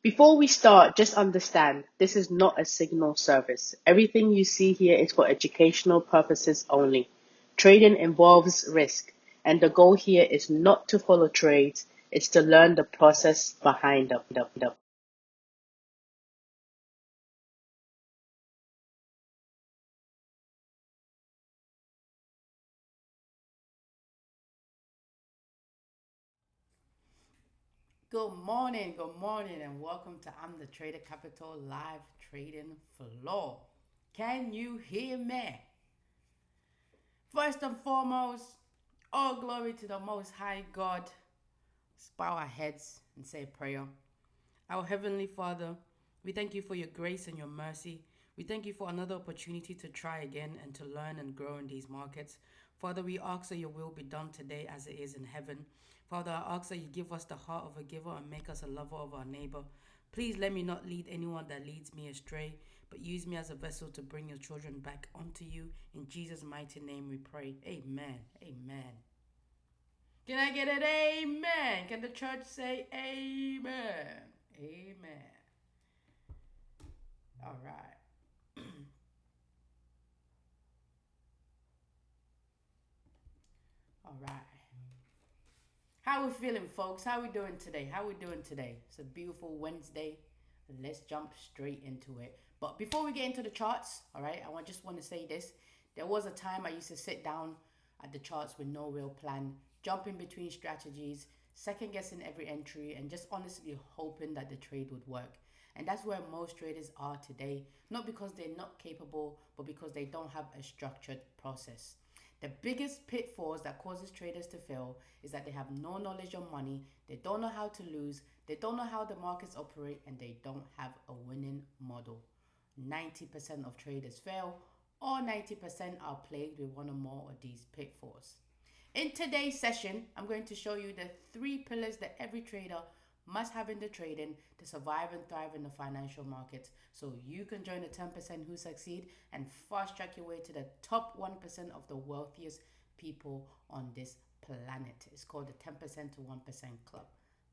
Before we start, just understand this is not a signal service. Everything you see here is for educational purposes only. Trading involves risk, and the goal here is not to follow trades, it's to learn the process behind them. Good morning, and welcome to I'm the Trader Capital live trading floor. Can you hear me? First and foremost, all glory to the Most High God. Let's bow our heads and say a prayer. Our Heavenly Father, we thank you for your grace and your mercy. We thank you for another opportunity to try again and to learn and grow in these markets. Father, we ask that your will be done today as it is in heaven. Father, I ask that you give us the heart of a giver and make us a lover of our neighbor. Please let me not lead anyone that leads me astray, but use me as a vessel to bring your children back onto you. In Jesus' mighty name we pray. Amen. Amen. Can I get an amen? Can the church say amen? Amen. All right. All right. How we feeling, folks? How we doing today? How we doing today? It's a beautiful Wednesday. Let's jump straight into it. But before we get into the charts, all right, just want to say this. There was a time I used to sit down at the charts with no real plan, jumping between strategies, second guessing every entry, and just honestly hoping that the trade would work. And that's where most traders are today, not because they're not capable, but because they don't have a structured process. The biggest pitfalls that causes traders to fail is that they have no knowledge on money, they don't know how to lose, they don't know how the markets operate, and they don't have a winning model. 90% of traders fail, or 90% are plagued with one or more of these pitfalls. In today's session, I'm going to show you the three pillars that every trader must have in the trading to survive and thrive in the financial markets so you can join the 10% who succeed and fast track your way to the top 1% of the wealthiest people on this planet. It's called the 10% to 1% club.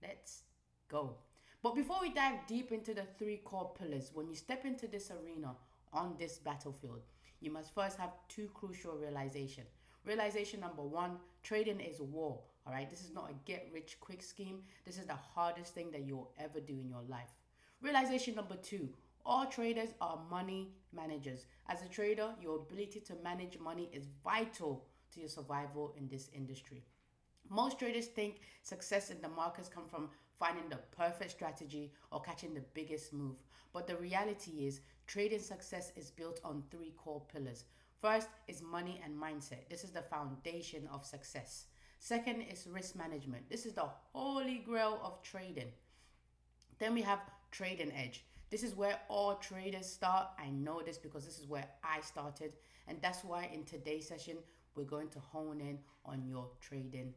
Let's go. But before we dive deep into the three core pillars, when you step into this arena on this battlefield, you must first have two crucial realizations. Realization number one, trading is war. All right, this is not a get rich quick scheme. This is the hardest thing that you'll ever do in your life. Realization number two, all traders are money managers. As a trader, your ability to manage money is vital to your survival in this industry. Most traders think success in the markets come from finding the perfect strategy or catching the biggest move. But the reality is, trading success is built on three core pillars. First is money and mindset. This is the foundation of success. Second is risk management. This is the holy grail of trading. Then we have trading edge. This is where all traders start. I know this because this is where I started. And that's why in today's session, we're going to hone in on your trading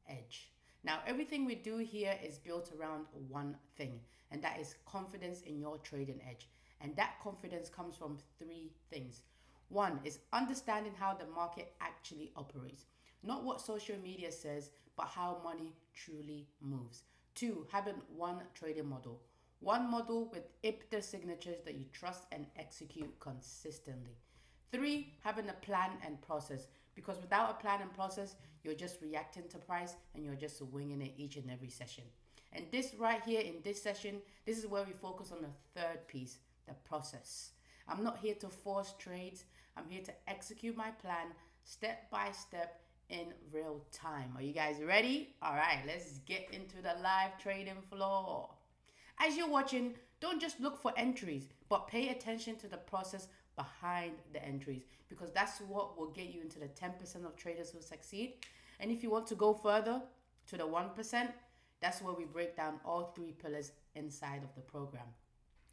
edge. Now, everything we do here is built around one thing, and that is confidence in your trading edge. And that confidence comes from three things. One is understanding how the market actually operates, not what social media says, but how money truly moves. Two, having one trading model. One model with IPTA signatures that you trust and execute consistently. Three, having a plan and process. Because without a plan and process, you're just reacting to price and you're just winging it each and every session. And this right here in this session, this is where we focus on the third piece, the process. I'm not here to force trades. I'm here to execute my plan step by step in real time. Are you guys ready? All right, let's get into the live trading floor. As you're watching, don't just look for entries, but pay attention to the process behind the entries because that's what will get you into the 10% of traders who succeed. And if you want to go further to the 1%, that's where we break down all three pillars inside of the program.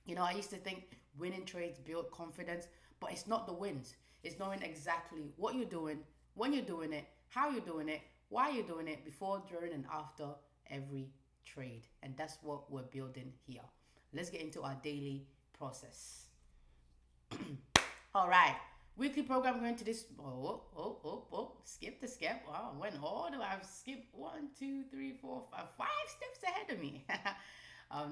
You know, I used to think winning trades build confidence, but it's not the wins. It's knowing exactly what you're doing, when you're doing it, how you're doing it, why you're doing it before, during, and after every trade. And that's what we're building here. Let's get into our daily process. All right. Weekly program going to this. Skip the step. Wow, when all do I skip? 1, 2, 3, 4, 5 steps ahead of me.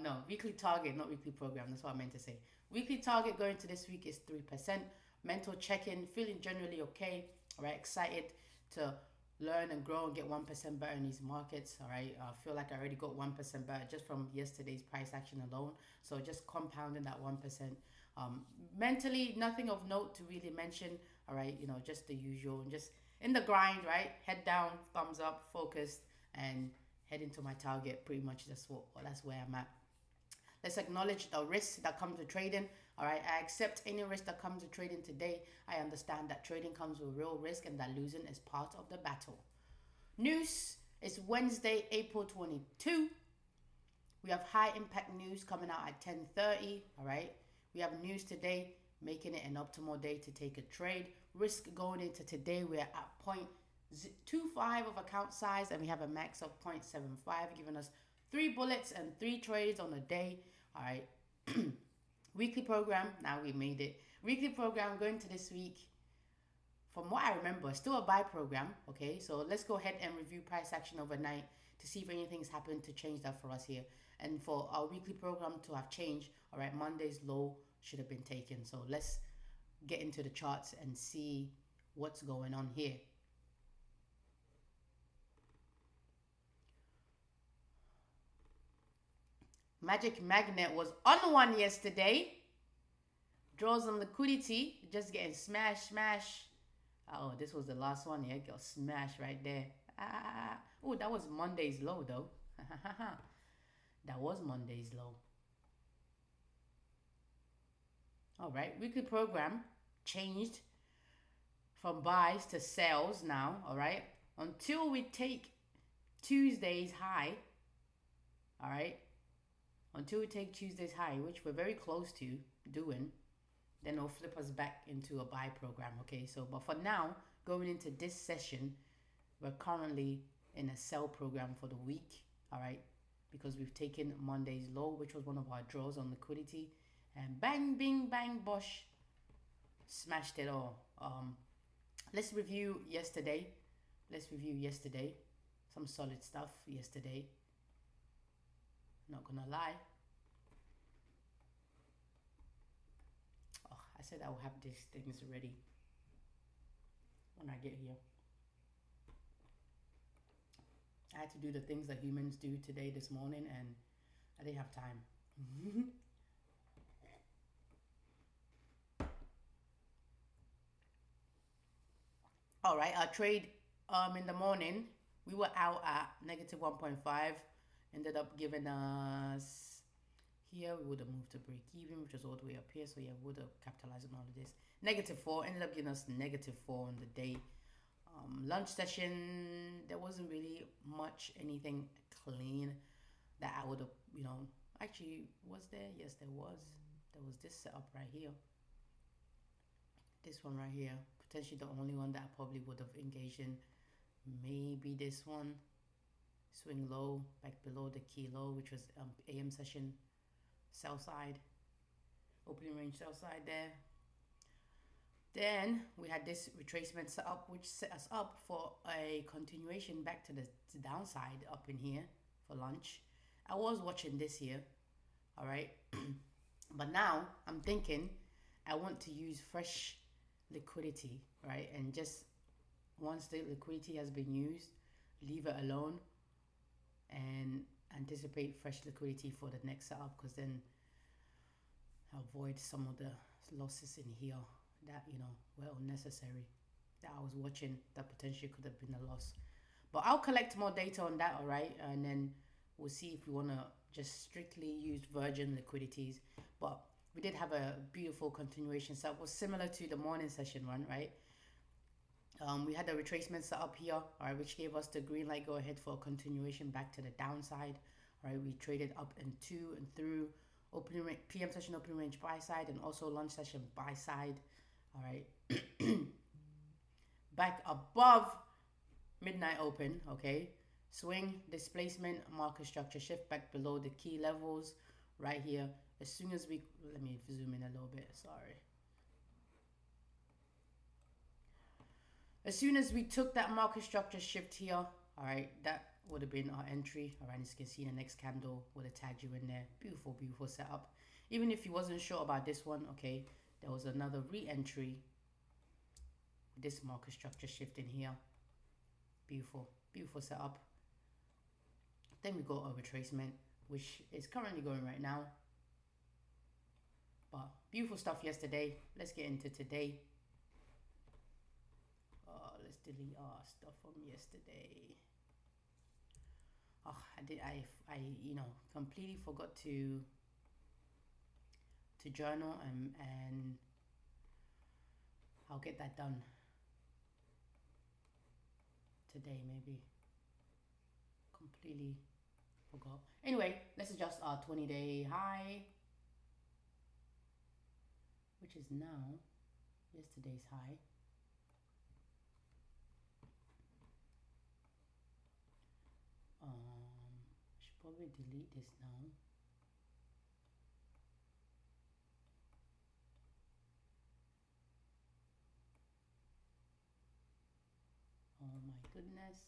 No, weekly target, not weekly program. That's what I meant to say. Weekly target going to this week is 3%. Mental check-in, feeling generally okay. All right, excited to learn and grow and get 1% better in these markets. All right, I feel like I already got 1% better just from yesterday's price action alone. So just compounding that 1%. Mentally, nothing of note to really mention. All right, just the usual, just in the grind. Right, head down, thumbs up, focused, and heading to my target. Pretty much that's where I'm at. Let's acknowledge the risks that come to trading. All right, I accept any risk that comes to trading today. I understand that trading comes with real risk and that losing is part of the battle. News is Wednesday, April 22. We have high impact news coming out at 10:30. All right, we have news today making it an optimal day to take a trade. Risk going into today, we're at 0.25 of account size and we have a max of 0.75, giving us 3 bullets and 3 trades on a day. All right. Weekly program. Now we made it. Weekly program going to this week. From what I remember, still a buy program. Okay, so let's go ahead and review price action overnight to see if anything's happened to change that for us here. And for our weekly program to have changed, all right, Monday's low should have been taken. So let's get into the charts and see what's going on here. Magic Magnet was on one yesterday. Draws on liquidity, just getting smash. Oh, this was the last one. Yeah, got smashed right there. Oh, that was Monday's low though. That was Monday's low. All right, weekly program changed from buys to sells now. All right, until we take Tuesday's high. All right, until we take Tuesday's high, which we're very close to doing, then it'll flip us back into a buy program. Okay, so but for now, going into this session, we're currently in a sell program for the week. All right, because we've taken Monday's low, which was one of our draws on liquidity, and bang, bing, bang, bosh, smashed it all. Let's review yesterday. Some solid stuff yesterday. Not gonna lie. Oh, I said I will have these things ready when I get here. I had to do the things that humans do this morning, and I didn't have time. All right, our trade in the morning, we were out at negative 1.5, ended up giving us, here we would have moved to break even, which was all the way up here, so yeah, we would have capitalized on all of this. -4, ended up giving us -4 on the day. Lunch session, there wasn't really anything clean that I would have, actually, was there? Yes, there was. There was this setup right here. This one right here, potentially the only one that I probably would have engaged in. Maybe this one. Swing low, back below the key low, which was AM session, sell side, opening range sell side there. Then we had this retracement set up, which set us up for a continuation back to the downside up in here for lunch. I was watching this here, all right? But now I'm thinking I want to use fresh liquidity, right? And just once the liquidity has been used, leave it alone and anticipate fresh liquidity for the next setup, because then avoid some of the losses in here that were unnecessary, that I was watching, that potentially could have been a loss. But I'll collect more data on that, all right? And then we'll see if we want to just strictly use virgin liquidities. But we did have a beautiful continuation setup. It was similar to the morning session one, right? We had a retracement set up here, all right, which gave us the green light go ahead for a continuation back to the downside. All right, we traded up and to and through PM session opening range buy side, and also lunch session buy side. All right, back above midnight open. Okay, swing displacement market structure shift back below the key levels right here. As soon as we, let me zoom in a little bit, sorry. As soon as we took that market structure shift here, all right, that would have been our entry. All right, as you can see, the next candle would have tagged you in there. Beautiful, beautiful setup. Even if you wasn't sure about this one, okay, there was another re-entry. This market structure shift in here. Beautiful, beautiful setup. Then we go over retracement, which is currently going right now. But beautiful stuff yesterday. Let's get into today. Let's delete our stuff from yesterday. Oh, I you know, completely forgot to journal, and I'll get that done today maybe. Completely forgot. Anyway, let's adjust our 20-day high, which is now yesterday's high. Should probably delete this now. Oh my goodness.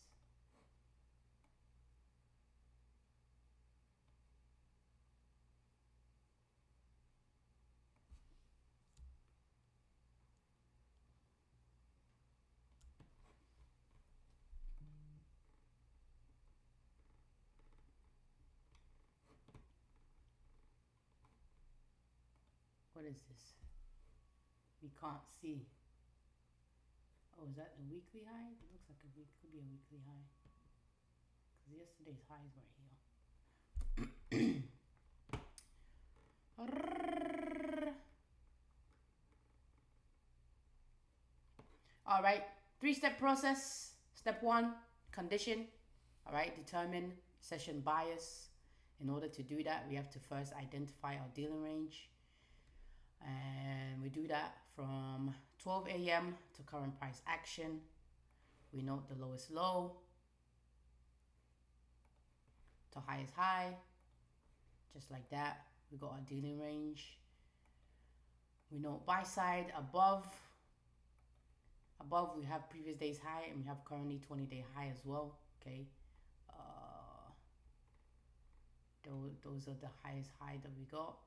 What is this? We can't see. Oh, is that a weekly high? It looks like could be a weekly high. Because yesterday's high is right here. All right, 3-step process. Step 1, condition. All right, determine session bias. In order to do that, we have to first identify our dealing range. And we do that from 12 a.m. to current price action. We note the lowest low to highest high, just like that. We got our dealing range. We note buy side above. Above we have previous day's high, and we have currently 20-day high as well. Okay, those are the highest high that we got.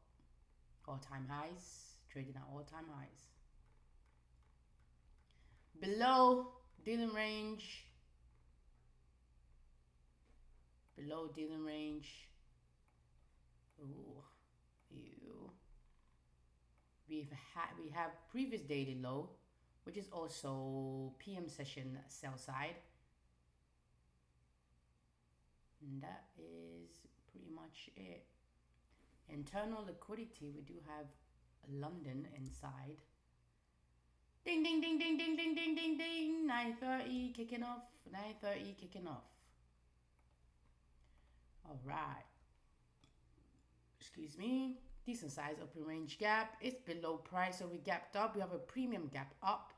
All-time highs, trading at all-time highs. Below dealing range, below dealing range. Ooh, ew. We have previous daily low, which is also PM session sell side. And that is pretty much it. Internal liquidity, we do have London inside. Ding, ding, ding, ding, ding, ding, ding, ding, ding. 9:30 kicking off. 9:30 kicking off. All right. Excuse me. Decent size open range gap. It's below price, so we gapped up. We have a premium gap up.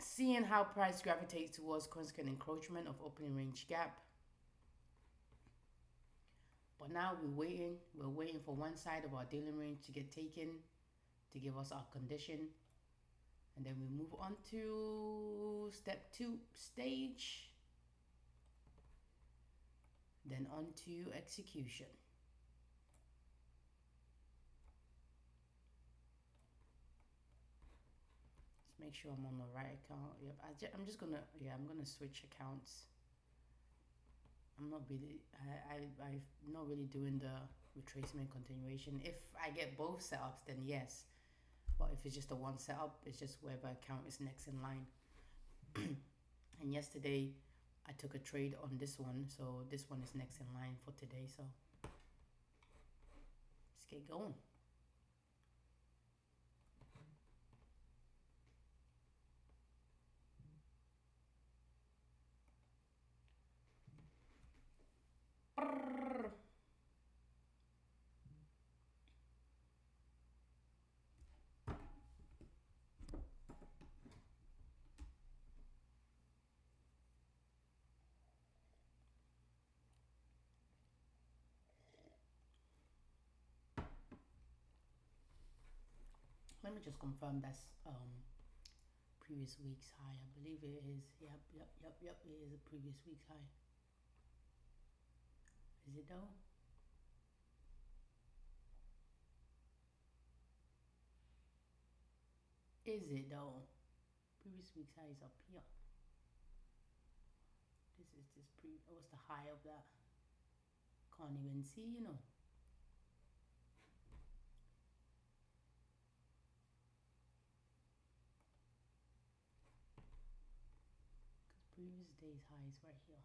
Seeing how price gravitates towards consequent encroachment of opening range gap. But now we're waiting for one side of our dealing range to get taken to give us our condition. And then we move on to step 2 stage. Then on to execution. Let's make sure I'm on the right account. Yep, I'm gonna switch accounts. I'm not really, I'm not really doing the retracement continuation. If I get both setups, then yes. But if it's just a one setup, it's just whatever account is next in line. And yesterday, I took a trade on this one, so this one is next in line for today. So let's get going. Let me just confirm that's previous week's high. I believe it is. Yep. It is a previous week's high. Is it though? Is it though? Previous week's high is up here. What's the high of that? Can't even see, you know. Because previous day's high is right here.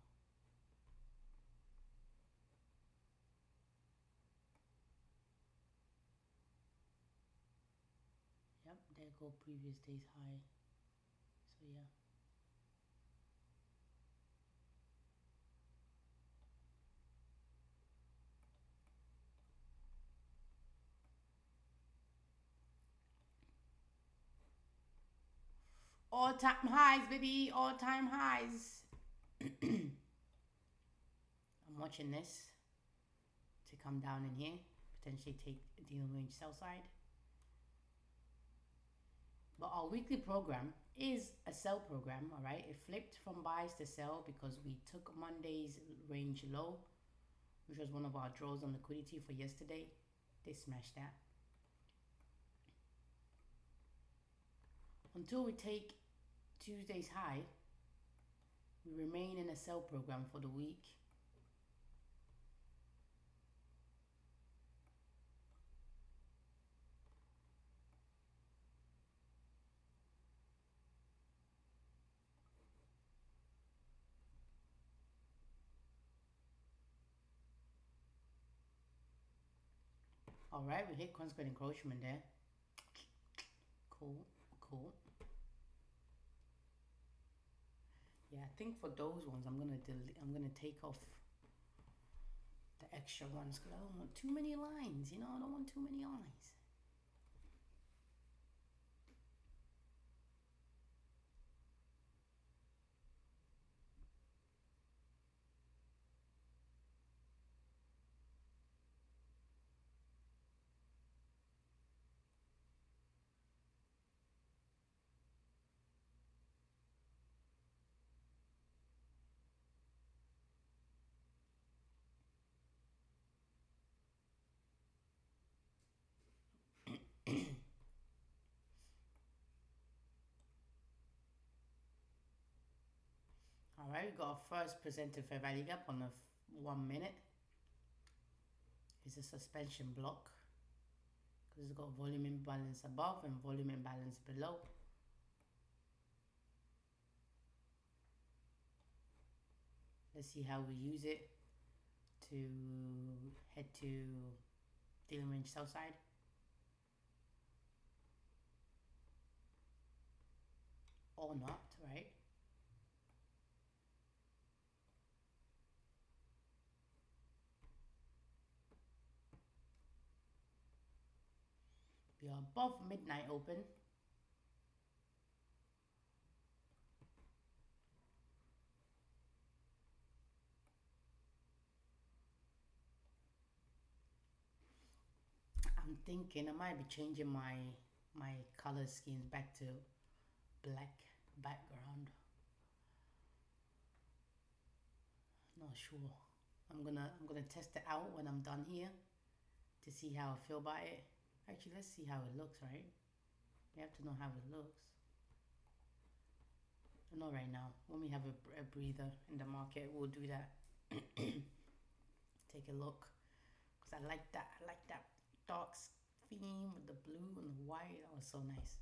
Yep, there go previous day's high. So yeah. All time highs, baby. All time highs. I'm watching this to come down in here, potentially take a dealing range sell side. But our weekly program is a sell program, all right? It flipped from buys to sell because we took Monday's range low, which was one of our draws on liquidity for yesterday. They smashed that. Until we take Tuesday's high, we remain in a sell program for the week. All right, we hit consequent encroachment there. Cool. Yeah, I think for those ones, I'm gonna take off the extra ones because I don't want too many lines. You know, I don't want too many lines. All right, we got our first presented fair value gap on the 1 minute. It's a suspension block because it's got volume imbalance above and volume imbalance below. Let's see how we use it to head to dealing range sell side. Or not, right? We are above midnight open. I'm thinking I might be changing my color schemes back to black background. Not sure. I'm gonna test it out when I'm done here to see how I feel about it. Actually, let's see how it looks, right? We have to know how it looks. Not right now. When we have a breather in the market, we'll do that. Take a look, because I like that. I like that dark theme with the blue and the white. That was so nice.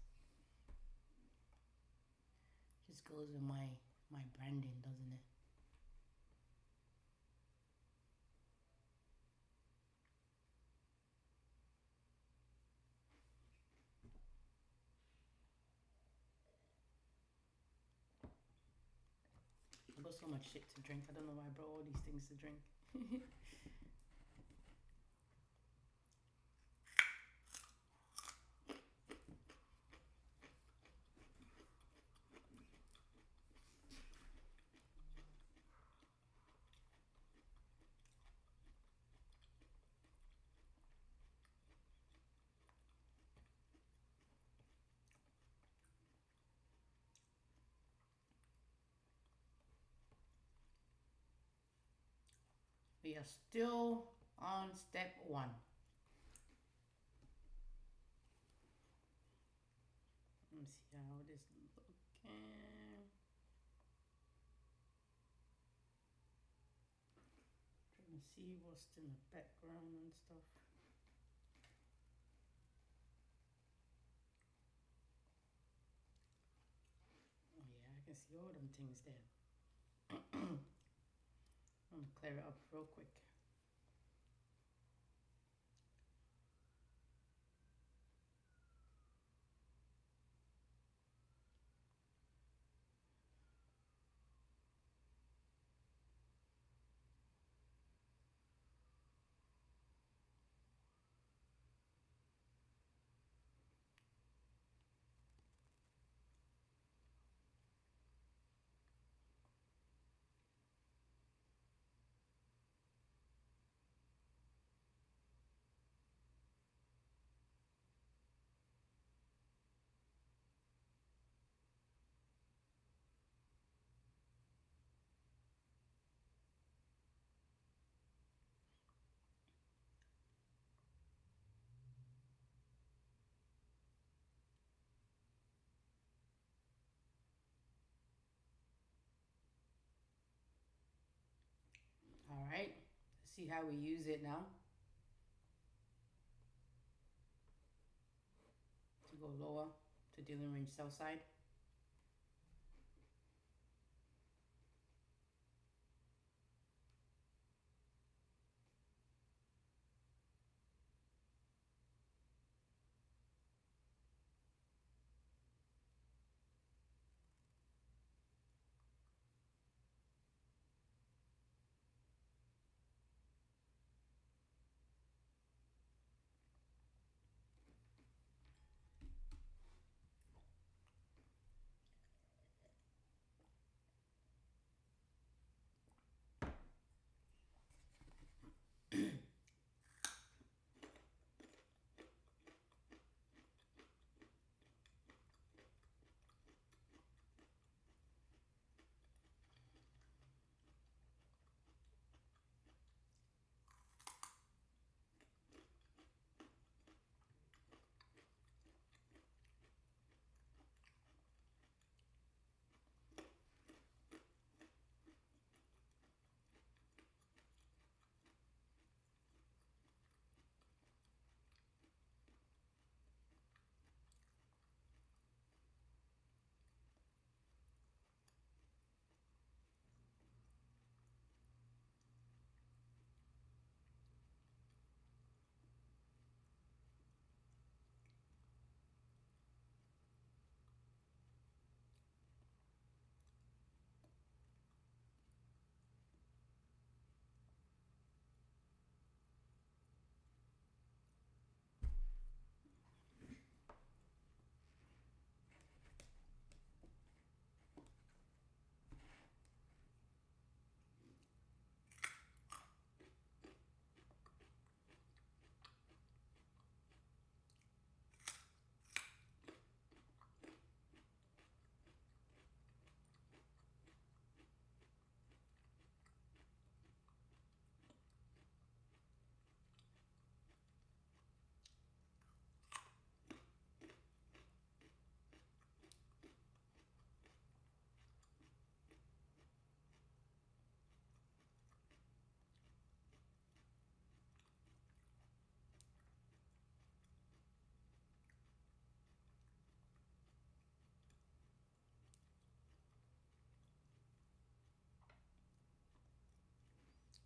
Just goes with my branding, doesn't it? I got so much shit to drink. I don't know why I brought all these things to drink. We are still on step 1. Let me see how this looking. Trying to see what's in the background and stuff. Oh yeah, I can see all them things there. I'm gonna clear it up real quick. All right, let's see how we use it now. To go lower to dealing range sell side.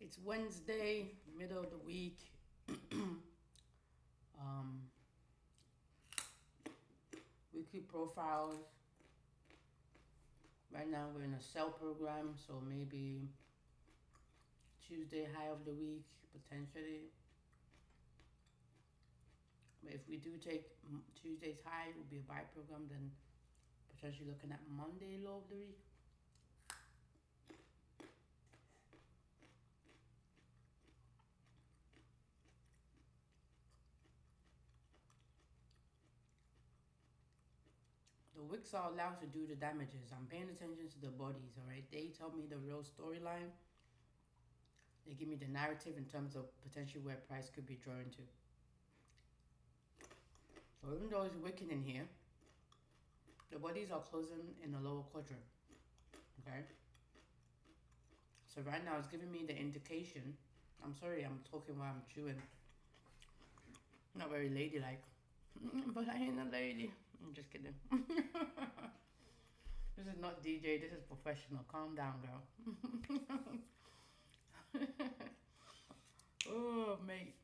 It's Wednesday, middle of the week. um, Weekly profiles. Right now we're in a sell program, so maybe Tuesday high of the week, potentially. But if we do take Tuesday's high, it will be a buy program, then potentially looking at Monday low of the week. The wicks are allowed to do the damages. I'm paying attention to the bodies, alright? They tell me the real storyline. They give me the narrative in terms of potentially where price could be drawing to. So even though it's wicked in here, the bodies are closing in the lower quadrant. Okay. So right now it's giving me the indication. I'm sorry, I'm talking while I'm chewing. Not very ladylike. But I ain't a lady. I'm just kidding. This is not DJ, this is professional. Calm down, girl. Oh, mate.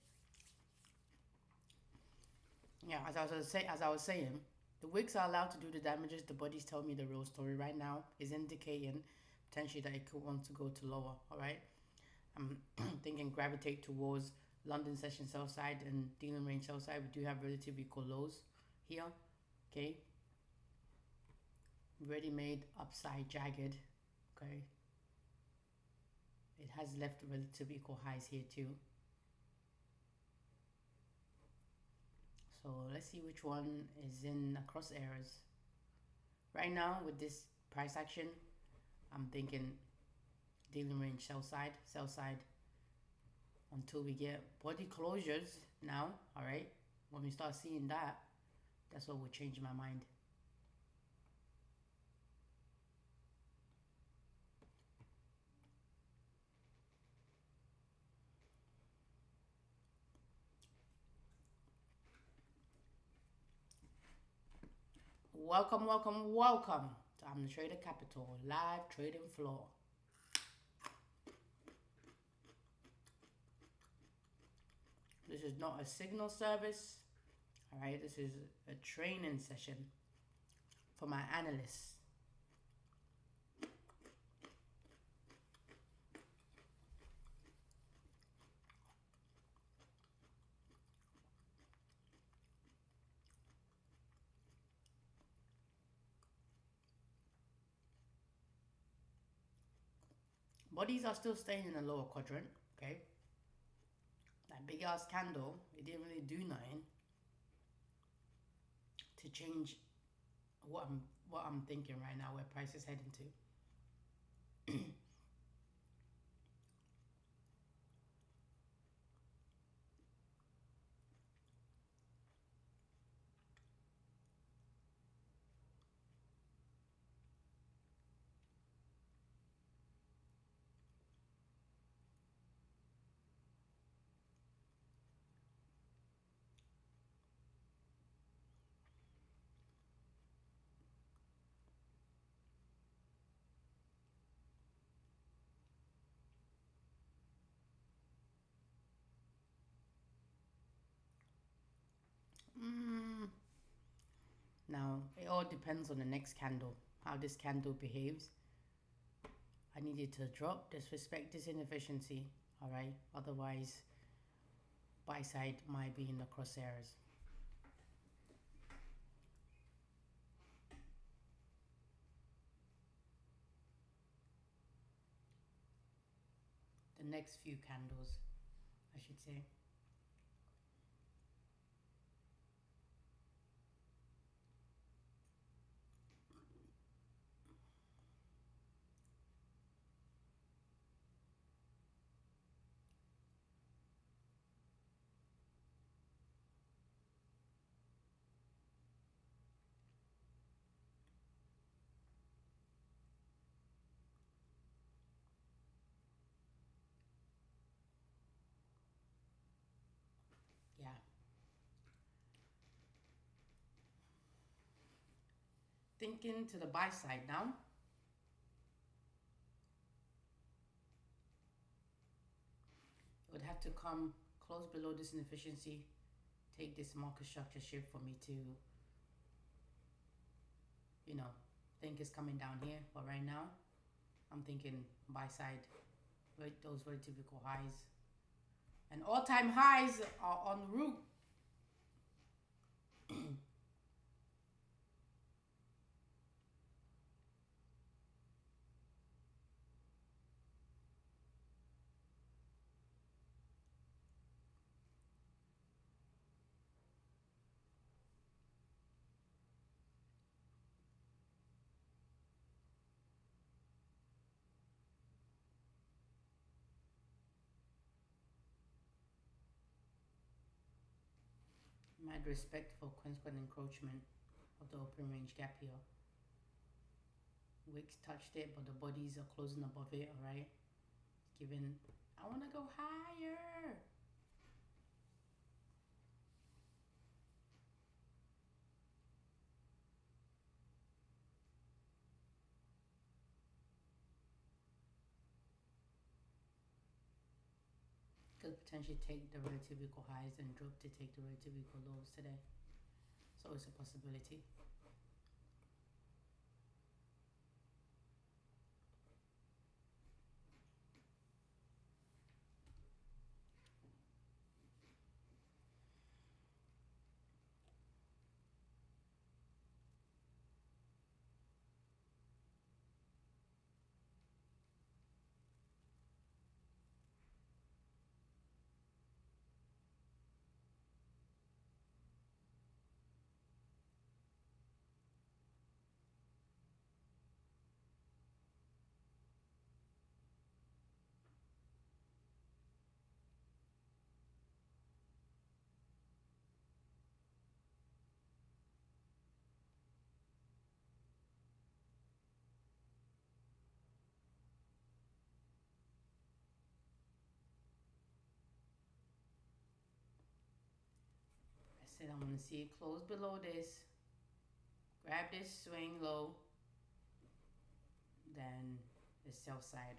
Yeah, as I was saying, the wicks are allowed to do the damages. The bodies tell me the real story right now is indicating potentially that it could want to go to lower. All right, I'm thinking gravitate towards London session sell side and dealing range sell side. We do have relatively equal lows here. Okay, ready made upside jagged. Okay, it has left relatively equal highs here too. So let's see which one is in cross errors. Right now with this price action, I'm thinking dealing range sell side until we get body closures now. All right, when we start seeing that, that's what will change my mind. Welcome, welcome, welcome to I'm the Trader Capital live trading floor. This is not a signal service. All right, this is a training session for my analysts. Bodies are still staying in the lower quadrant, okay? That big ass candle, it didn't really do nothing to change what I'm thinking right now, where price is heading to. Now, it all depends on the next candle, how this candle behaves. I need it to drop, disrespect this inefficiency, all right? Otherwise, buy side might be in the crosshairs. The next few candles, I should say. Yeah. Thinking to the buy side now. It would have to come close below this inefficiency, take this market structure shift for me to, think it's coming down here. But right now, I'm thinking buy side, those very typical highs. And all-time highs are en route. Mad respect for consequent encroachment of the open range gap here. Wicks touched it, but the bodies are closing above it, alright? Given, I want to go higher. Could potentially take the relative equal highs and drop to take the relative equal lows today. So it's a possibility. I said I want to see it close below this. Grab this swing low. Then the sell side.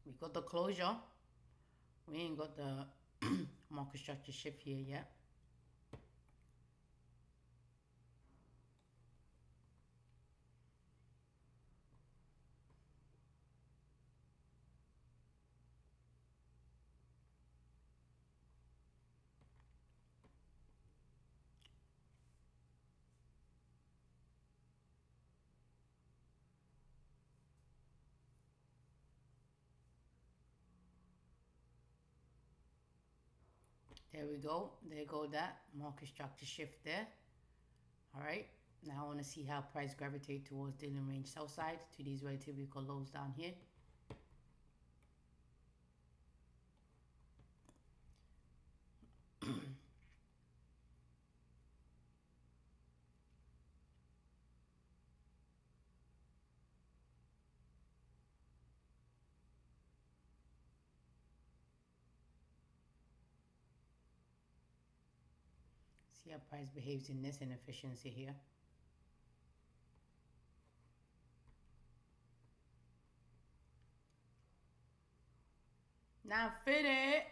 We got the closure. We ain't got the market structure shift here yet. There we go. There go that market structure shift there. All right. Now I want to see how price gravitate towards daily range sell side to these relatively equal lows down here. See how price behaves in this inefficiency here. Now fit it.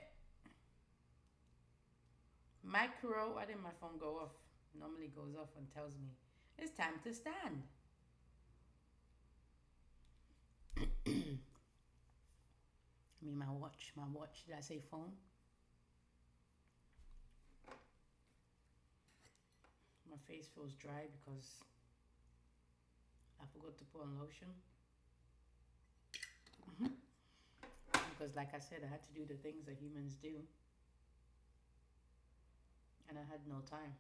Micro, why did my phone go off? Normally goes off and tells me it's time to stand. I mean my watch. Did I say phone? My face feels dry because I forgot to put on lotion. Because like I said, I had to do the things that humans do. And I had no time.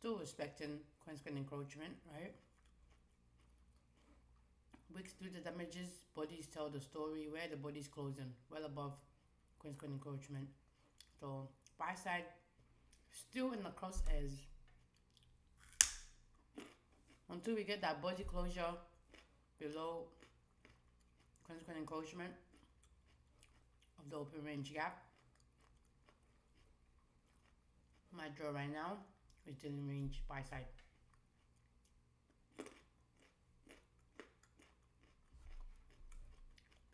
Still respecting Queensland encroachment, right? Wicks do the damages, bodies tell the story, where the body's closing, well above Queensland encroachment. So buy side still in the crosshairs until we get that body closure below Queensland encroachment of the open range gap. My draw right now is still in range buy side.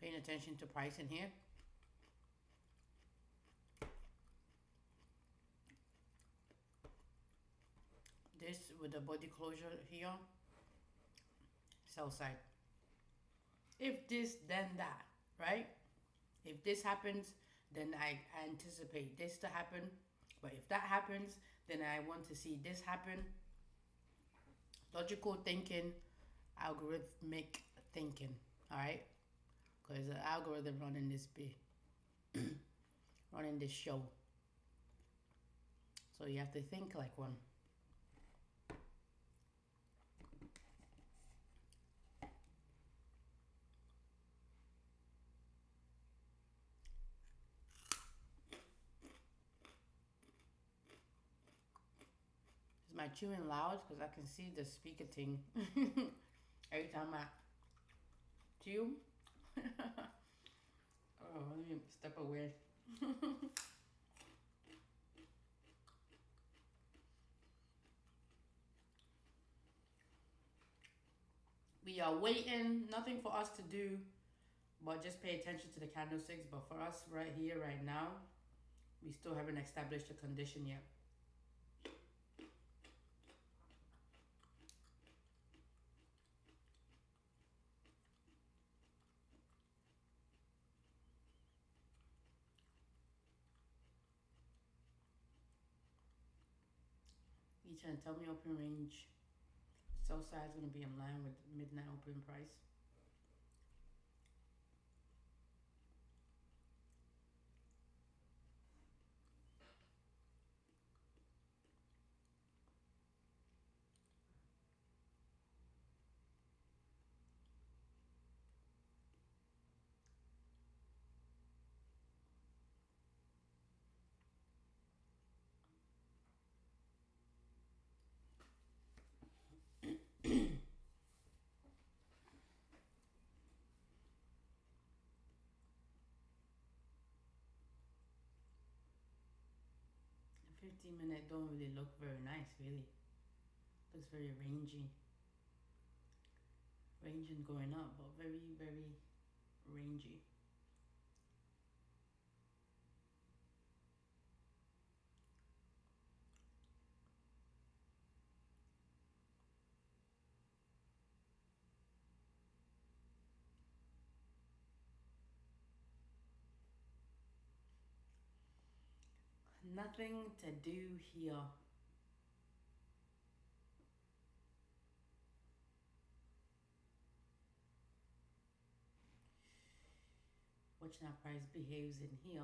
Paying attention to price in here. This with the body closure here, sell side. If this, then that, right? If this happens, then I anticipate this to happen. But if that happens, then I want to see this happen. Logical thinking, algorithmic thinking, all right? Because the algorithm running this running this show. So you have to think like one. Is my chewing loud? Because I can see the speaker thing every time I chew. Oh, let me step away. We are waiting, nothing for us to do, but just pay attention to the candlesticks. But for us right here, right now, we still haven't established a condition yet. You trying to tell me open range sell side is going to be in line with midnight open price? The 15-minute don't really look very nice, really. Looks very rangy. Ranging going up, but very, very rangy. Nothing to do here. Watching how price behaves in here.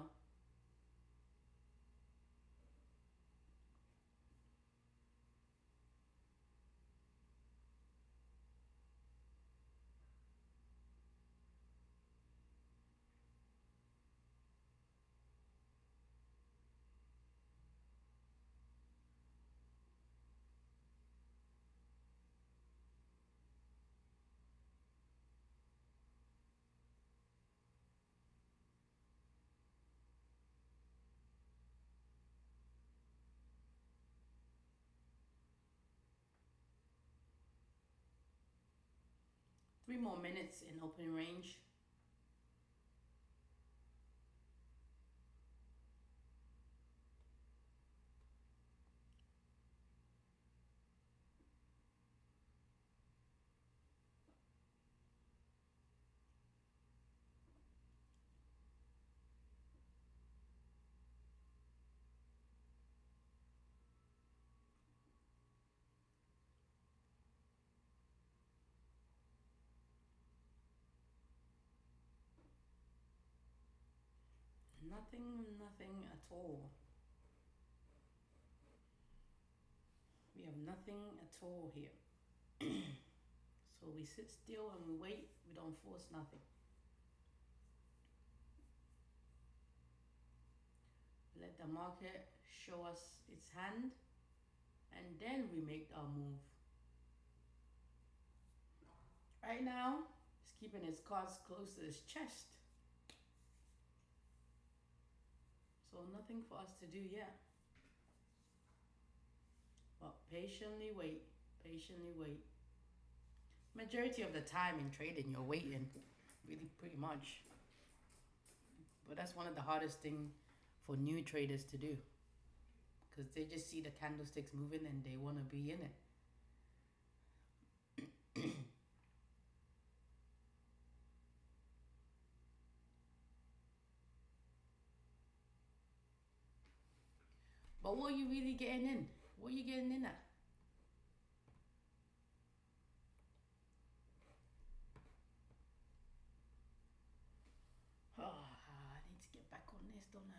Three more minutes in open range. Nothing at all. We We have nothing at all here. So we sit still and we wait. We don't force nothing. Let the market show us its hand, and then we make our move. Right now, it's keeping its cards close to its chest. So nothing for us to do yet. But patiently wait, patiently wait. Majority of the time in trading, you're waiting, really pretty much. But that's one of the hardest things for new traders to do, because they just see the candlesticks moving and they want to be in it. But what are you really getting in? What are you getting in at? Oh, I need to get back on this, don't I?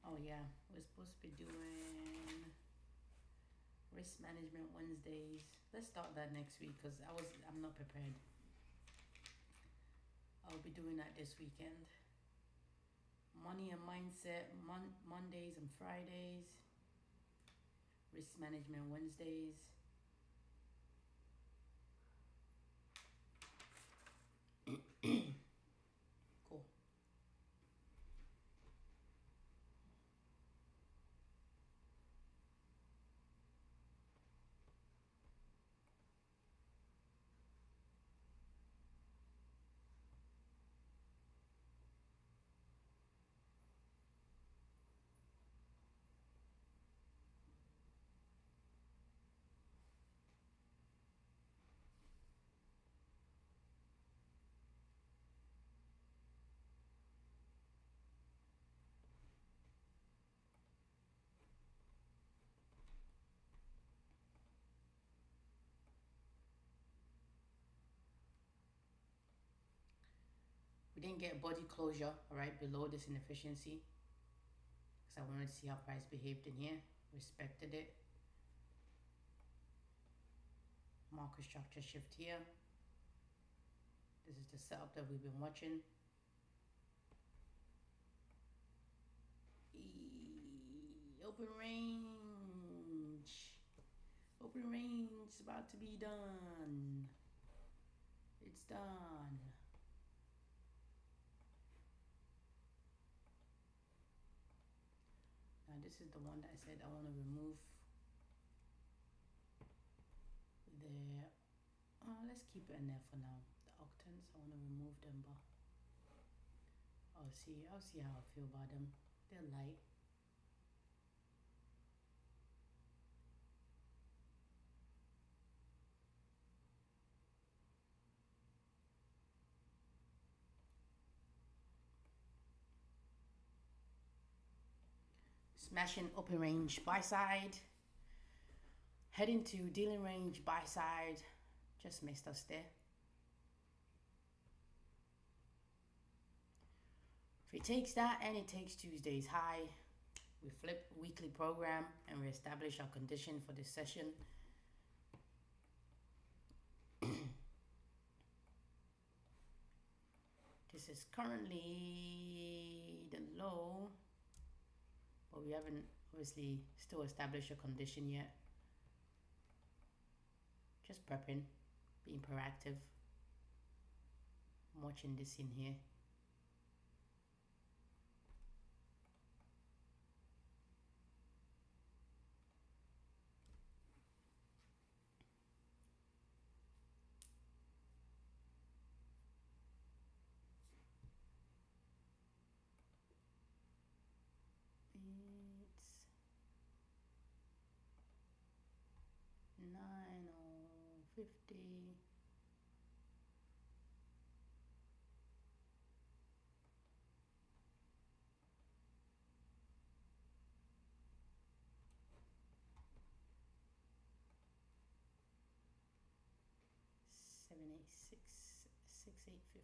Oh yeah, we're supposed to be doing risk management Wednesdays. Let's start that next week because I'm not prepared. I'll be doing that this weekend. Money and mindset Mondays and Fridays. Risk management Wednesdays. Cool. We didn't get body closure, all right, below this inefficiency. Because I wanted to see how price behaved in here. Respected it. Market structure shift here. This is the setup that we've been watching. Open range. Open range is about to be done. It's done. Now this is the one that I said I want to remove. There. Let's keep it in there for now. The octans, I want to remove them, but I'll see how I feel about them. They're light. Smashing open range buy side. Heading to dealing range buy side. Just missed us there. If it takes that and it takes Tuesday's high, we flip weekly program and we establish our condition for this session. This is currently the low, but we haven't obviously still established a condition yet. Just prepping, being proactive. I'm watching this in here. 50. Seven, 8, 6, 6, 8, 50.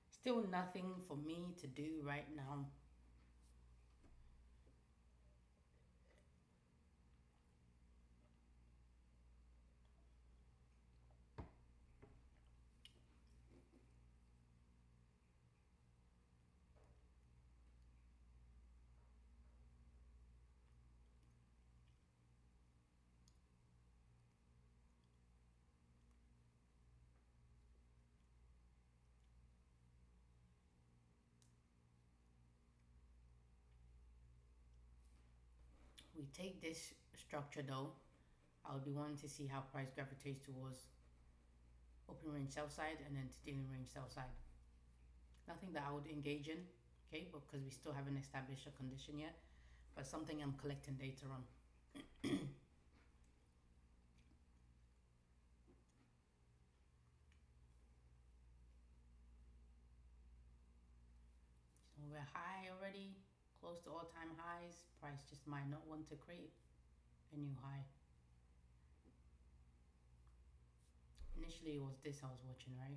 Still nothing for me to do right now. We take this structure though. I'll be wanting to see how price gravitates towards open range sell side and then to dealing range sell side. Nothing that I would engage in, okay, because we still haven't established a condition yet, but something I'm collecting data on. So we're high already, close to all-time highs. Price just might not want to create a new high. Initially it was this I was watching, right?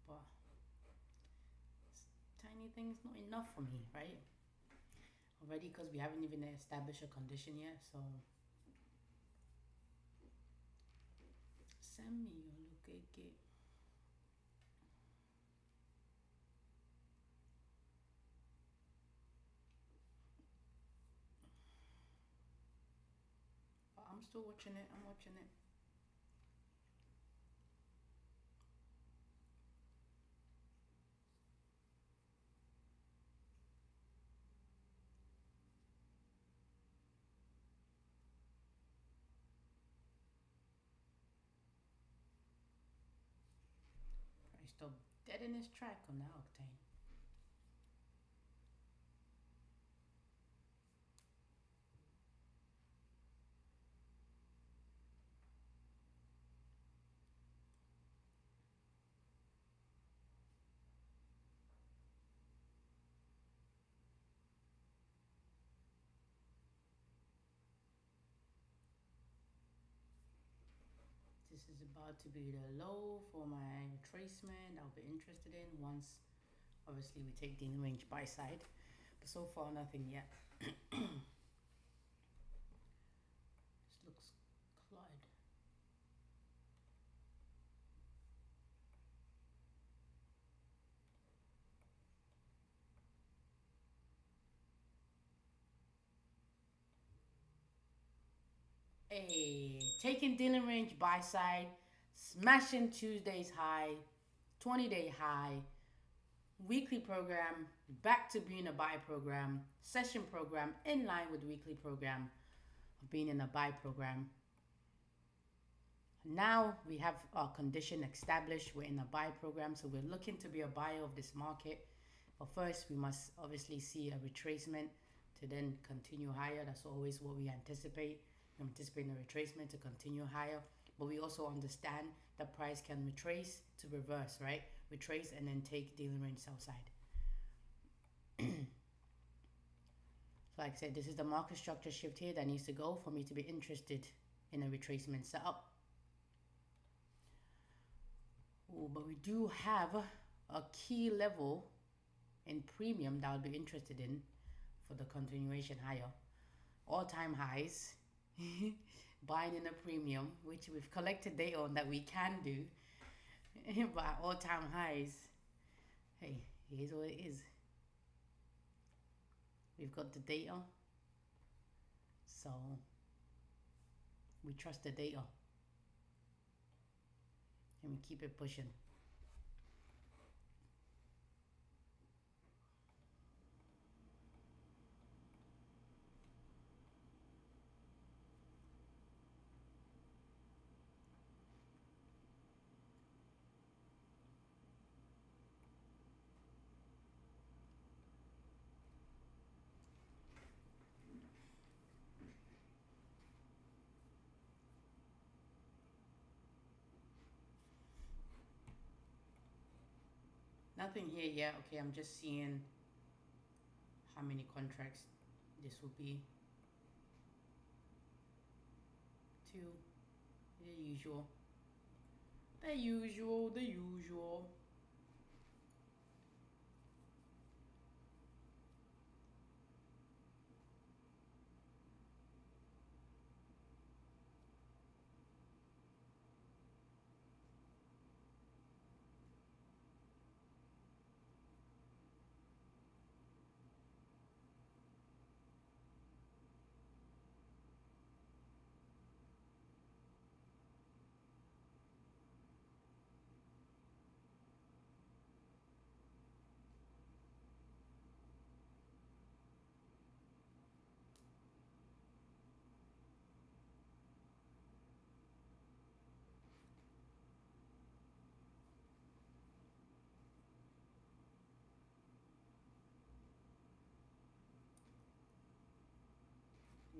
But tiny thing's not enough for me, right? Already, because we haven't even established a condition yet, so send me your look. But I'm still watching it. I'm watching it. Price still dead in his track on that octane. This is about to be the low for my retracement I'll be interested in once obviously we take the in range buy side, but so far nothing yet. This looks clotted. Taking dealing range buy side, smashing Tuesday's high, 20-day high, weekly program, back to being a buy program, session program in line with weekly program of being in a buy program. Now we have our condition established. We're in a buy program, so we're looking to be a buyer of this market. But first, we must obviously see a retracement to then continue higher. That's always what we anticipate. We anticipate a retracement to continue higher, but we also understand that price can retrace to reverse, right? Retrace and then take dealing range sell side. So like I said, this is the market structure shift here that needs to go for me to be interested in a retracement setup. But we do have a key level in premium that I'll be interested in for the continuation higher. All-time highs, buying in a premium, which we've collected data on that we can do. But all-time highs, hey, here's what it is. We've got the data, so we trust the data and we keep it pushing. Nothing here yet. Okay, I'm just seeing how many contracts this will be. 2, the usual. The usual, the usual.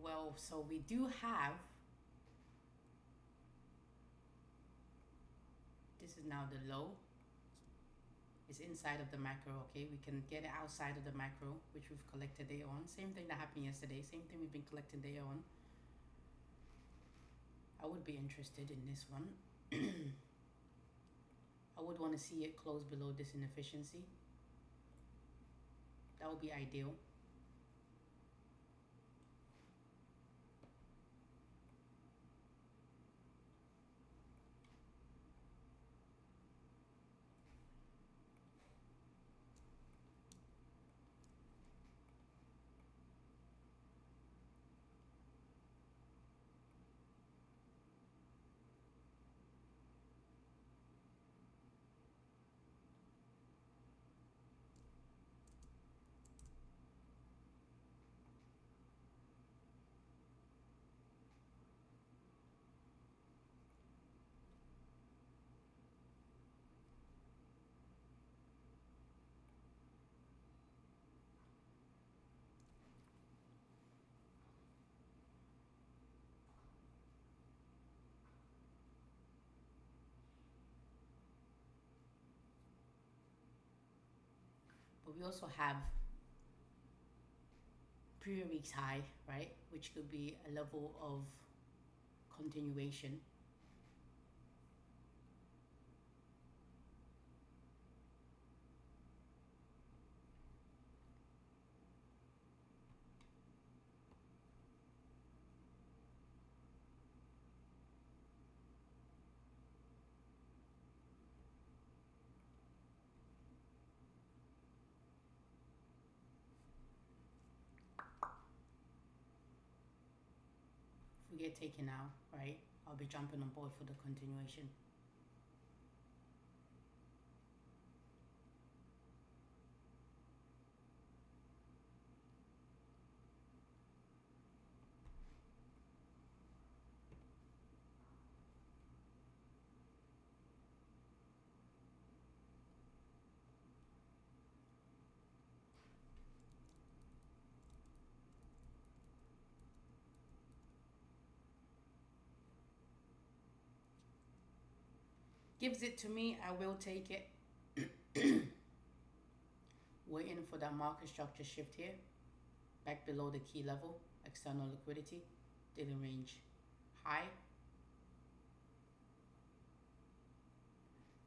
Well, so we do have, this is now the low. It's inside of the macro, okay? We can get it outside of the macro, which we've collected data on. Same thing that happened yesterday. Same thing we've been collecting data on. I would be interested in this one. I would want to see it close below this inefficiency. That would be ideal. But we also have previous week's high, right? Which could be a level of continuation. get taken out, right, I'll be jumping on board for the continuation. Gives it to me, I will take it. Waiting for that market structure shift here, back below the key level, external liquidity, dealing range high.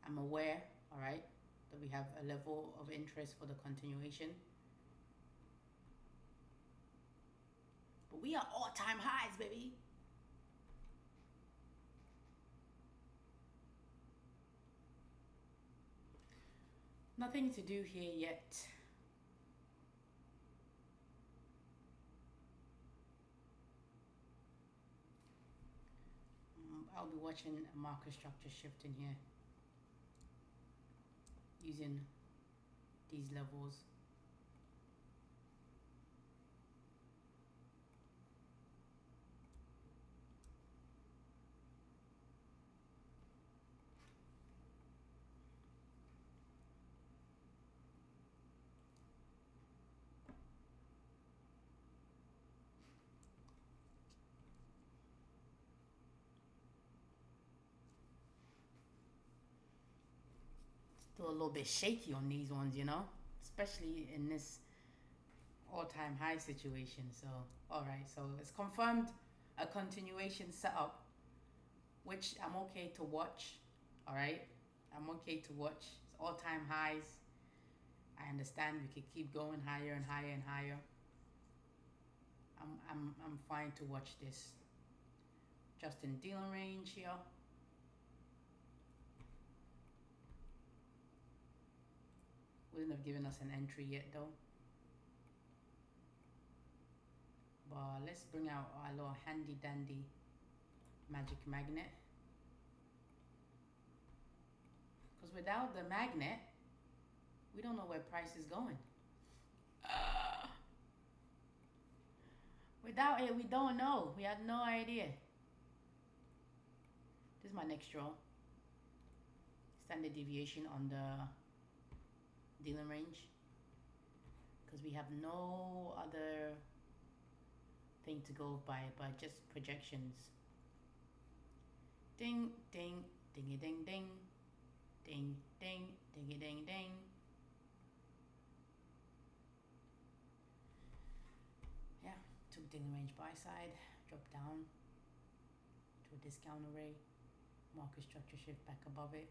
I'm aware, all right, that we have a level of interest for the continuation. But we are all-time highs, baby. Nothing to do here yet. I'll be watching a market structure shift in here using these levels. Still a little bit shaky on these ones, you know, especially in this all-time high situation. So all right, so it's confirmed a continuation setup, which I'm okay to watch. All right, I'm okay to watch. It's all-time highs. I understand we could keep going higher and higher and higher. I'm fine to watch this. Just in dealing range here. Wouldn't have given us an entry yet though. But let's bring out our little handy dandy magic magnet. Because without the magnet, we don't know where price is going. Without it, we don't know. We have no idea. This is my next draw. Standard deviation on the dealing range. Because we have no other thing to go by but just projections. Ding, ding, dingy, ding, ding. Ding, ding, dingy, ding, ding. Yeah, took dealing range buy side, drop down to a discount array, market structure shift back above it.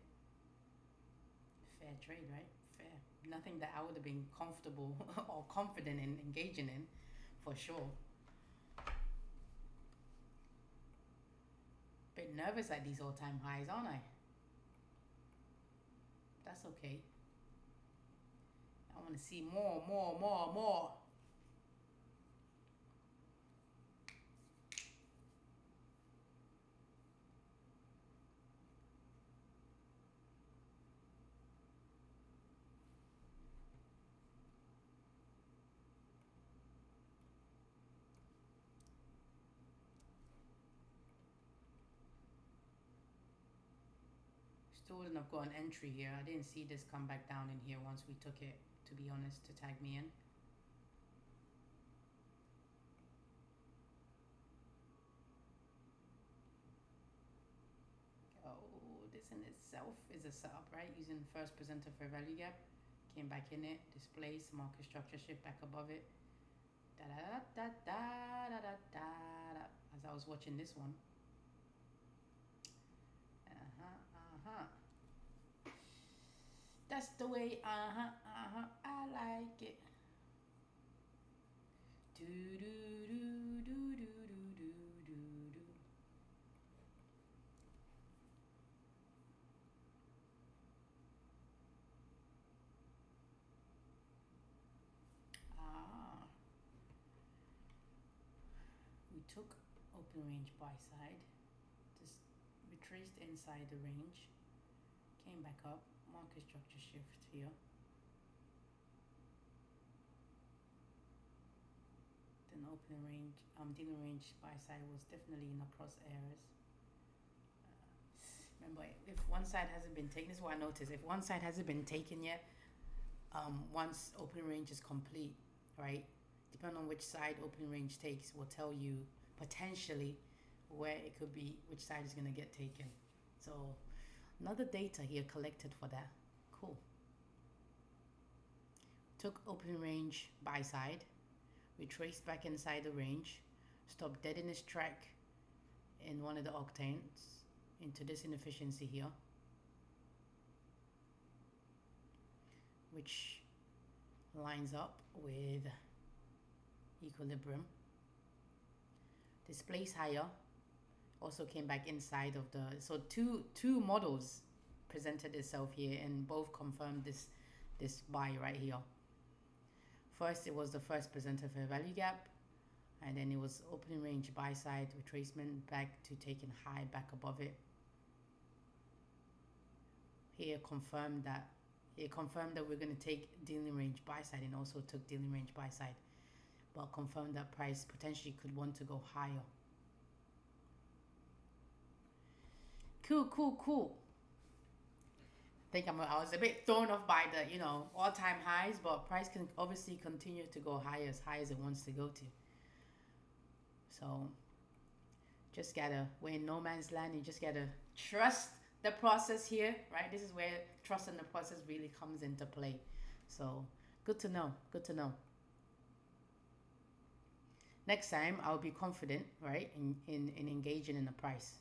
Fair trade, right? Fair. Nothing that I would have been comfortable or confident in engaging in, for sure. Bit nervous at these all-time highs, aren't I? That's okay. I want to see more, more, more, more. Still wouldn't have got an entry here. I didn't see this come back down in here once we took it, to be honest, to tag me in. Oh, this in itself is a setup, right? Using first presenter fair value gap. Came back in it, displays, market structure shift back above it. Da da da da da da da da. As I was watching this one. That's the way, I like it. Do do do do do do do do. We took a open range buy side, just retraced inside the range, came back up, market structure shift here. Then open range, dealing range buy side was definitely in the crosshairs. Remember, if one side hasn't been taken, this is what I noticed. If one side hasn't been taken yet, once open range is complete, right? Depending on which side open range takes, will tell you potentially where it could be, which side is going to get taken. So another data here collected for that. Cool. Took open range buy side, retraced back inside the range, stopped dead in its track in one of the octanes into this inefficiency here, which lines up with equilibrium. Displays higher, also came back inside of the, so two models presented itself here and both confirmed this buy right here. First, it was the first presented fair value gap, and then it was opening range buy side retracement back to taking high back above it. Here confirmed that we're going to take dealing range buy side, and also took dealing range buy side, but confirmed that price potentially could want to go higher. Cool. I think I was a bit thrown off by the all-time highs, but price can obviously continue to go high as it wants to go to. So just gotta, we're in no man's land. You just gotta trust the process here, right? This is where trust in the process really comes into play. So good to know. Next time I'll be confident, right, in engaging in the price.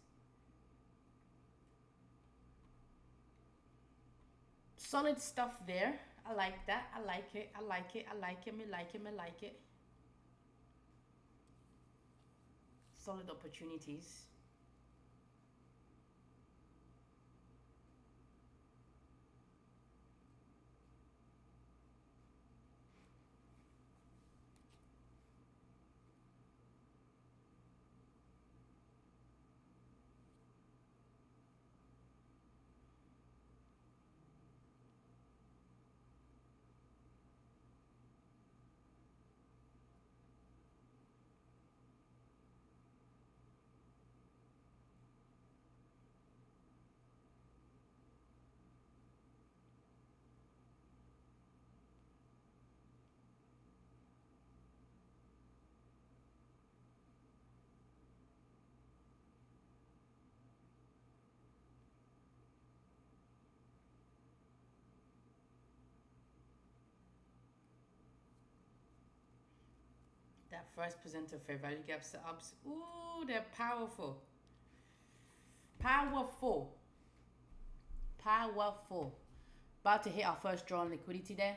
Solid stuff there. I like that. I like it. Solid opportunities. That first presenter fair value gap setups, ooh, they're powerful. About to hit our first draw on liquidity there.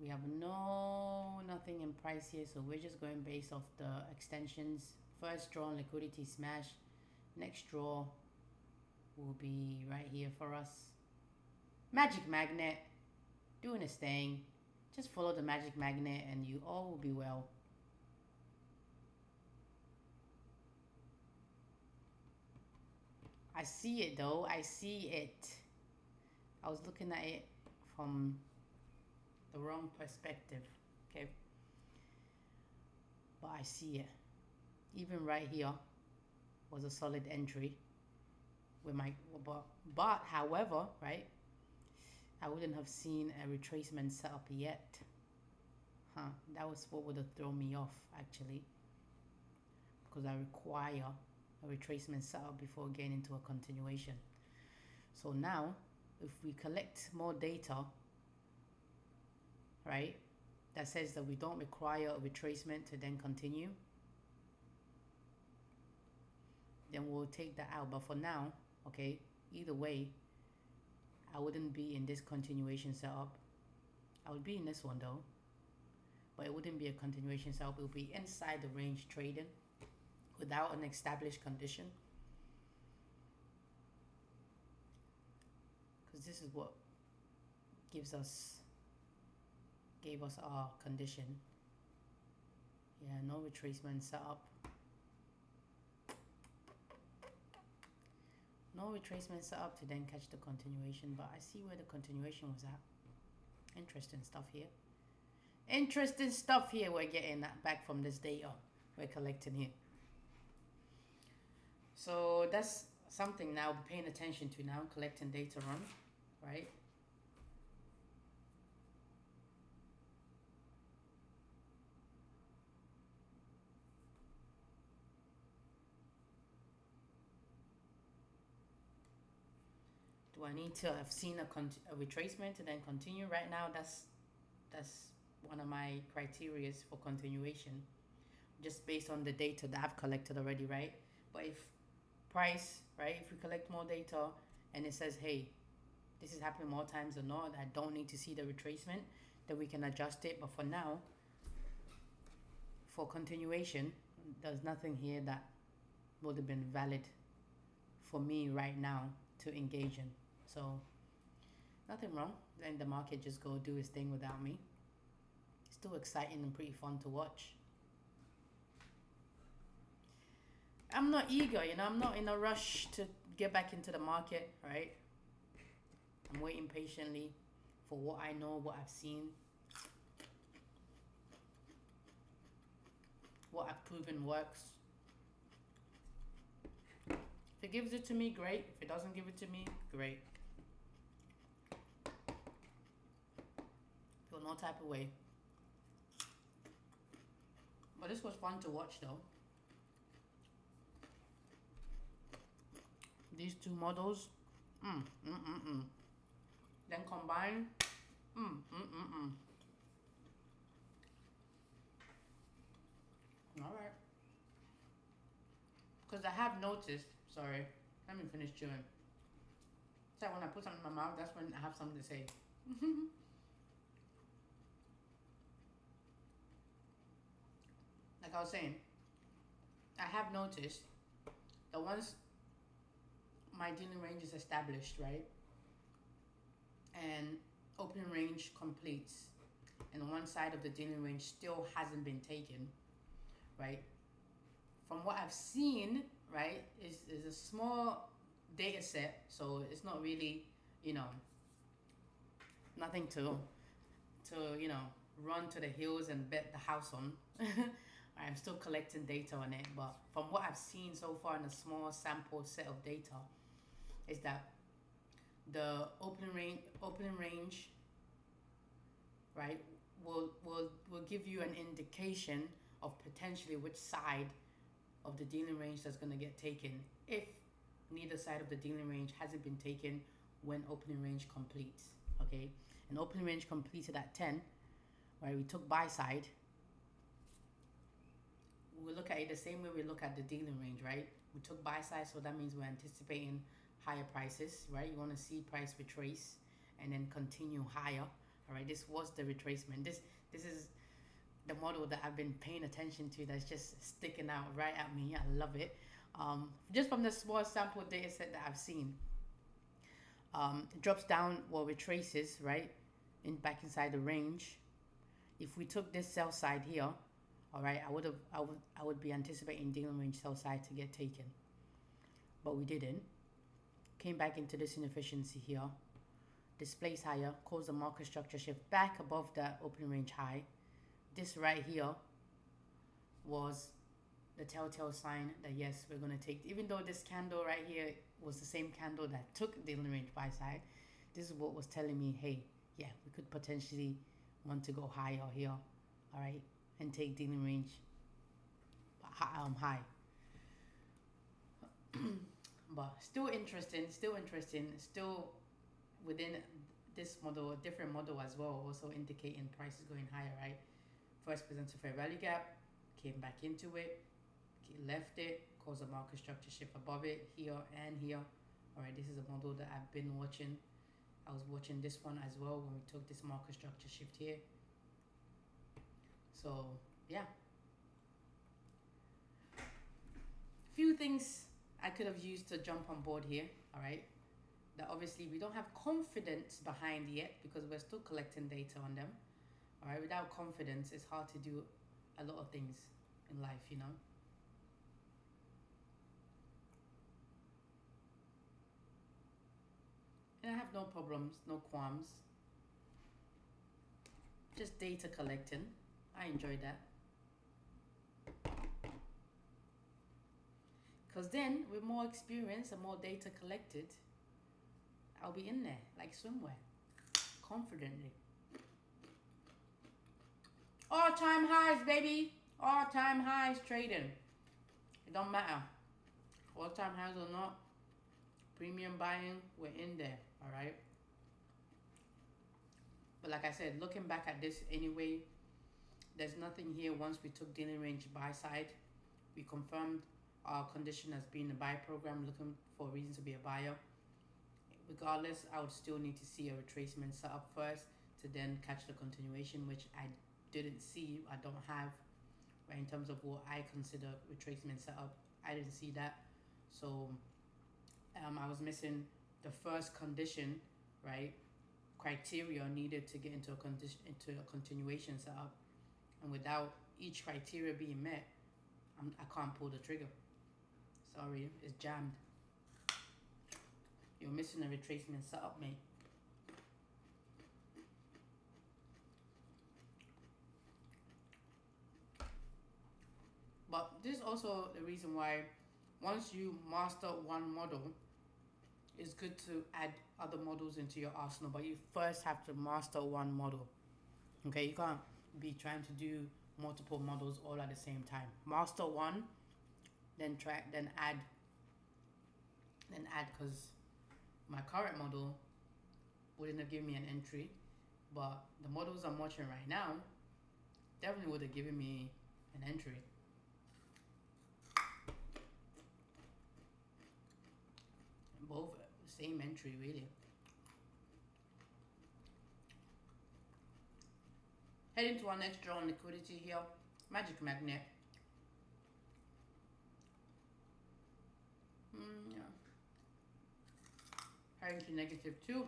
We have nothing in price here, so we're just going based off the extensions. First draw on liquidity smash. Next draw will be right here for us. Magic magnet doing its thing. Just follow the magic magnet and you all will be well. I see it though. I see it. I was looking at it from the wrong perspective. Okay. But I see it. Even right here was a solid entry. With my but however, right, I wouldn't have seen a retracement setup yet. That was what would have thrown me off actually, because I require a retracement setup before getting into a continuation. So now if we collect more data, right, that says that we don't require a retracement to then continue, then we'll take that out. But for now, okay, either way, I wouldn't be in this continuation setup. I would be in this one though, but it wouldn't be a continuation setup. It would be inside the range trading without an established condition, because this is what gave us our condition. Yeah, no retracement set up. No retracement set up to then catch the continuation, but I see where the continuation was at. Interesting stuff here. Interesting stuff here we're getting back from this data we're collecting here. So that's something now we're paying attention to now, collecting data on, right? Do I need to have seen a retracement and then continue? Right now, that's one of my criterias for continuation, just based on the data that I've collected already, right? But if price, right, if we collect more data and it says, hey, this is happening more times than not, I don't need to see the retracement, then we can adjust it. But for now, for continuation, there's nothing here that would have been valid for me right now to engage in. So nothing wrong. Then the market just go do its thing without me. Still exciting and pretty fun to watch. I'm not eager, I'm not in a rush to get back into the market, right? I'm waiting patiently for what I know, what I've seen, what I've proven works. If it gives it to me, great. If it doesn't give it to me, great. Feel no type of way. But this was fun to watch though. These two models, then combine, All right. Because I have noticed, sorry, let me finish chewing. So when I put something in my mouth, that's when I have something to say. Like I was saying, I have noticed that once my dealing range is established, right, and opening range completes, and one side of the dealing range still hasn't been taken, right, from what I've seen, right, is a small data set, so it's not really, nothing to run to the hills and bet the house on. I'm still collecting data on it, but from what I've seen so far in a small sample set of data, is that the opening range, right, will give you an indication of potentially which side of the dealing range that's going to get taken if neither side of the dealing range hasn't been taken when opening range completes. Okay, and opening range completed at 10, right? We took buy side. We look at it the same way we look at the dealing range, right? We took buy side, so that means we're anticipating higher prices, right? You want to see price retrace and then continue higher. All right, this was the retracement. This is the model that I've been paying attention to, that's just sticking out right at me. I love it. Just from the small sample data set that I've seen, it drops down, well, retraces, right, back inside the range. If we took this sell side here, all right, I would be anticipating dealing range sell side to get taken, but we didn't. Came back into this inefficiency here, displays higher, caused the market structure shift back above that opening range high. This right here was the telltale sign that yes, we're going to take, even though this candle right here was the same candle that took dealing range buy side, this is what was telling me, hey, yeah, we could potentially want to go higher here, all right, and take dealing range high. But still interesting, still within this model, a different model as well, also indicating price is going higher, right? First presents a fair value gap, came back into it, left it, caused a market structure shift above it, here and here. All right, this is a model that I've been watching. I was watching this one as well when we took this market structure shift here. So yeah, few things I could have used to jump on board here. All right, that obviously we don't have confidence behind yet because we're still collecting data on them. All right, without confidence, it's hard to do a lot of things in life, you know. And I have no problems, no qualms, just data collecting. I enjoy that. Because then, with more experience and more data collected, I'll be in there like swimwear, confidently. All-time highs, baby. All-time highs trading. It don't matter. All-time highs or not, premium buying, we're in there, all right? But like I said, looking back at this anyway, there's nothing here. Once we took dealing range buy side, we confirmed our condition as being a buy program, looking for a reason to be a buyer. Regardless, I would still need to see a retracement set up first to then catch the continuation, which I didn't see. I don't have, right, in terms of what I consider retracement setup. I didn't see that. So I was missing the first condition, right, criteria needed to get into a condition, into a continuation setup. And without each criteria being met, I can't pull the trigger. Sorry, it's jammed. You're missing a retracement setup, mate. But this is also the reason why once you master one model, it's good to add other models into your arsenal. But you first have to master one model. Okay, you can't be trying to do multiple models all at the same time. Master one, then add, because my current model wouldn't have given me an entry, but the models I'm watching right now definitely would have given me an entry. Both same entry, really. Heading to our next draw on liquidity here. Magic magnet. Yeah. Heading to -2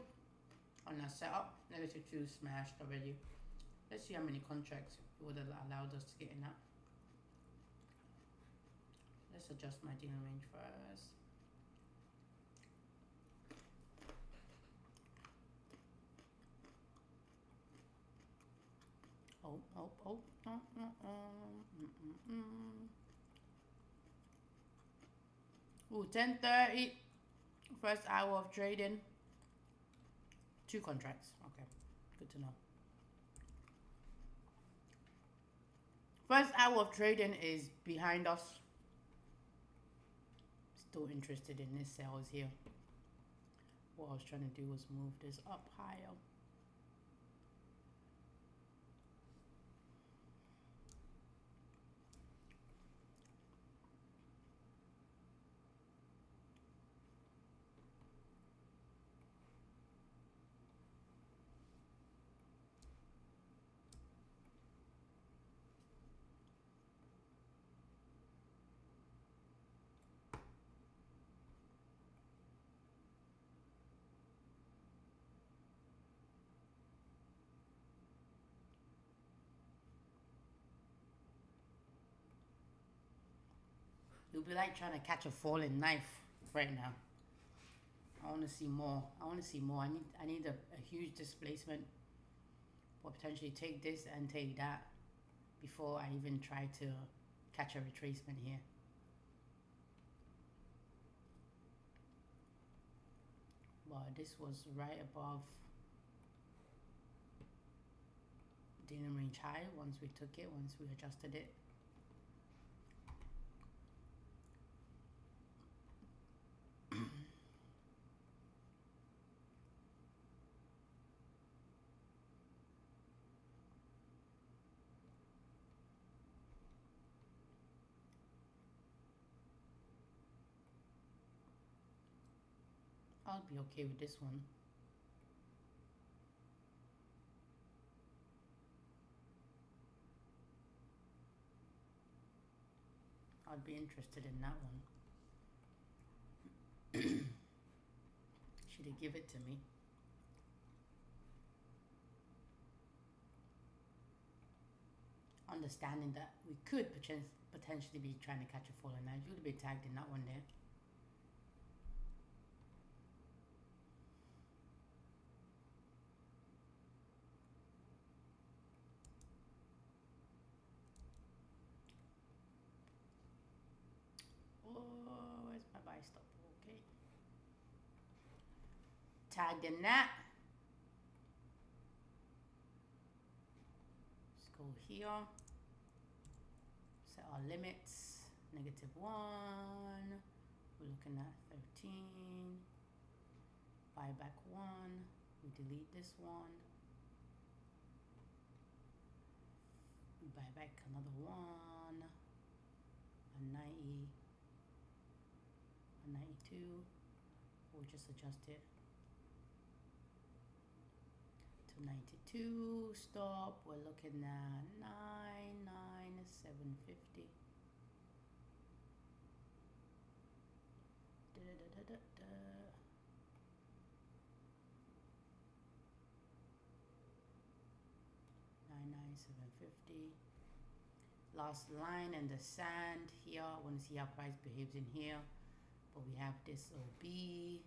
on our setup. -2 smashed already. Let's see how many contracts it would have allowed us to get in that. Let's adjust my dealing range first. Ooh, 10:30. First hour of trading. 2 contracts. Okay, good to know. First hour of trading is behind us. Still interested in this sales here. What I was trying to do was move this up higher. It'll be like trying to catch a falling knife right now. I want to see more. I need a huge displacement, or potentially take this and take that before I even try to catch a retracement here. But this was right above dealing range high once we took it, once we adjusted it. I'll be okay with this one. I'd be interested in that one. Should they give it to me? Understanding that we could potentially be trying to catch a falling knife. You would be tagged in that one there. Oh, where's my buy stop? Okay. Tagged in that. Let's go here. Set our limits. -1. We're looking at 13. Buy back 1. We delete this one. We buy back another 1. A 90. A 92. We'll just adjust it to 92. Stop. We're looking at 99750. Da, da, da, da, da. Last line in the sand here. I want to see how price behaves in here. But we have this OB.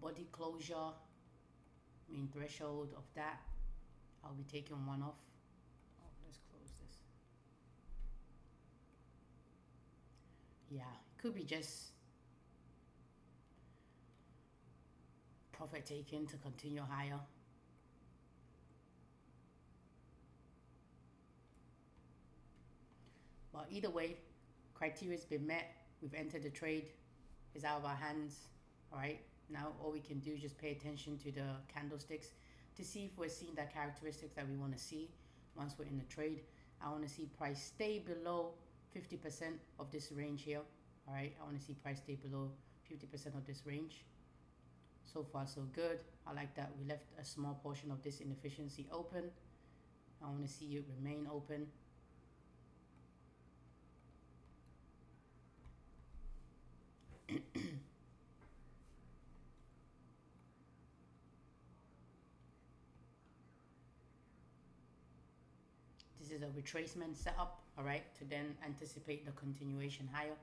Body closure. Mean threshold of that. I'll be taking one off. Oh, let's close this. Yeah, it could be just profit taken to continue higher. But either way, criteria has been met. We've entered the trade. It's out of our hands. All right. Now all we can do is just pay attention to the candlesticks to see if we're seeing that characteristics that we want to see once we're in the trade. I want to see price stay below 50% of this range here. All right. I want to see price stay below 50% of this range. So far, so good. I like that we left a small portion of this inefficiency open. I want to see it remain open. This is a retracement setup, all right, to then anticipate the continuation higher.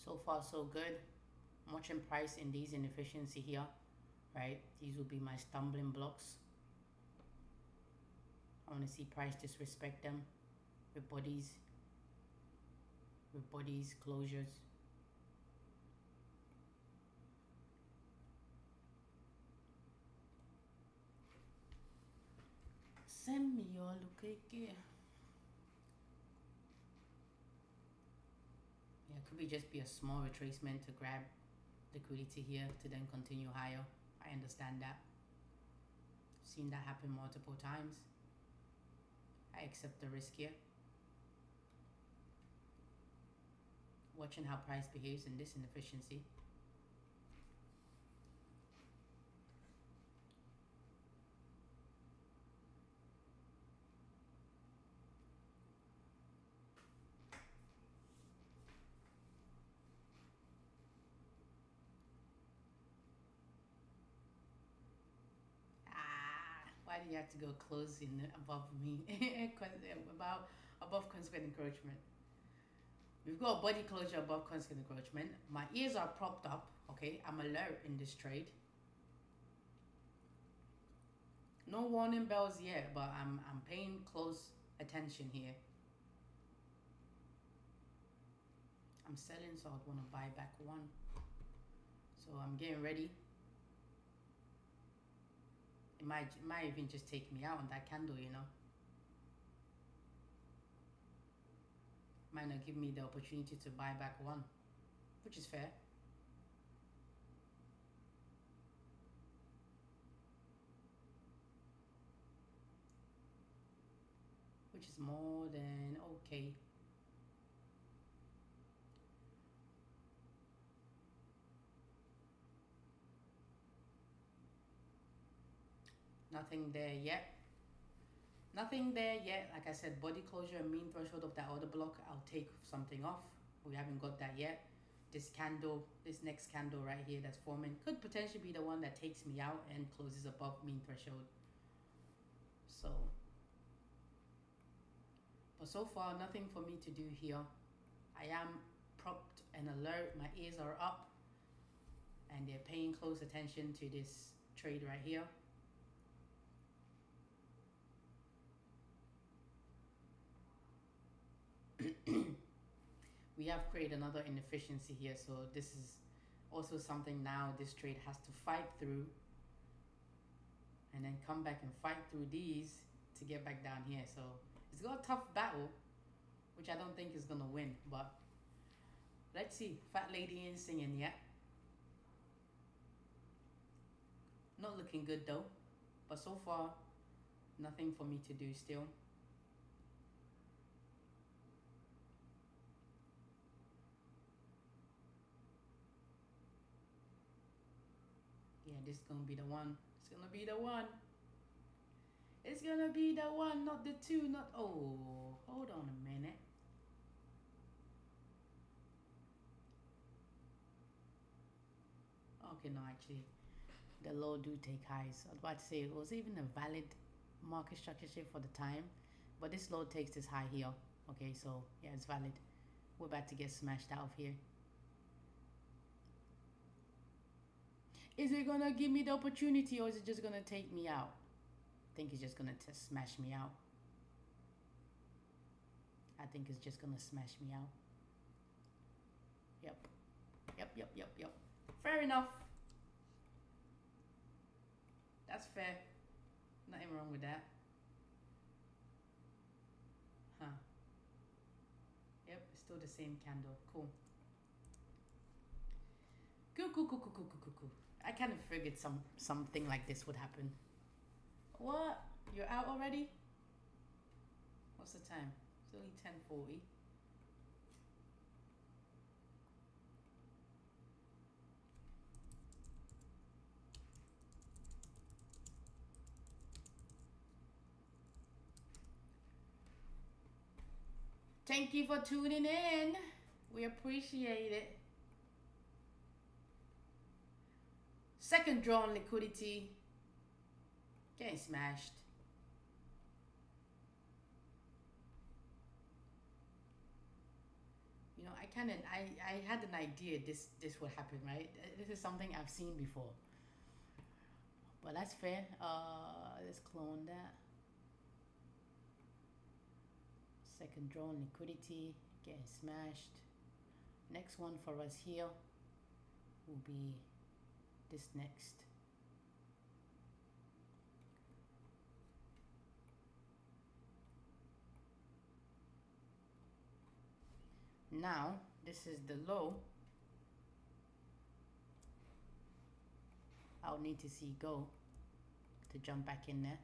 So far, so good. I'm watching price in these inefficiency here, right? These will be my stumbling blocks. I want to see price disrespect them with bodies closures. Send me your look. Yeah, could be just be a small retracement to grab liquidity here to then continue higher. I understand that. Seen that happen multiple times. I accept the risk here. Watching how price behaves in this inefficiency. Why do you have to go close in above me? Above consequent encroachment. We've got a body closure above consequent encroachment. My ears are propped up. Okay, I'm alert in this trade. No warning bells yet, but I'm paying close attention here. I'm selling, so I'd want to buy back 1. So I'm getting ready. It might even just take me out on that candle, you know. Might not give me the opportunity to buy back 1, which is fair. which is more than okay. Nothing there yet. Nothing there yet. Like I said, body closure and mean threshold of that order block, I'll take something off. We haven't got that yet. This candle, this next candle right here that's forming could potentially be the one that takes me out and closes above mean threshold. So, but so far nothing for me to do here. I am propped and alert. My ears are up and they're paying close attention to this trade right here. We have created another inefficiency here, so this is also something now this trade has to fight through and then come back and fight through these to get back down here. So it's got a tough battle, which I don't think is gonna win, but let's see. Fat lady ain't singing yet. Not looking good though, but so far nothing for me to do still. Yeah, this is gonna be the one. It's gonna be the one. It's gonna be the one, not the two, not... Oh, hold on a minute. Okay, no, actually, the low do take highs. I was about to say, it was even a valid market structure shift for the time, but this low takes this high here. Okay, so yeah, it's valid. We're about to get smashed out of here. Is it gonna give me the opportunity, or is it just gonna take me out? I think it's just gonna smash me out. I think it's just gonna smash me out. Yep. Yep. Fair enough. That's fair. Nothing wrong with that. Huh. Yep, it's still the same candle. Cool. Cool. I kind of figured something like this would happen. What? You're out already? What's the time? It's only 10:40. Thank you for tuning in. We appreciate it. Second draw on liquidity. Getting smashed. You know, I had an idea this would happen, right? This is something I've seen before. But that's fair. Let's clone that. Second draw on liquidity. Getting smashed. Next one for us here will be this next. Now this is the low. I'll need to see go to jump back in there.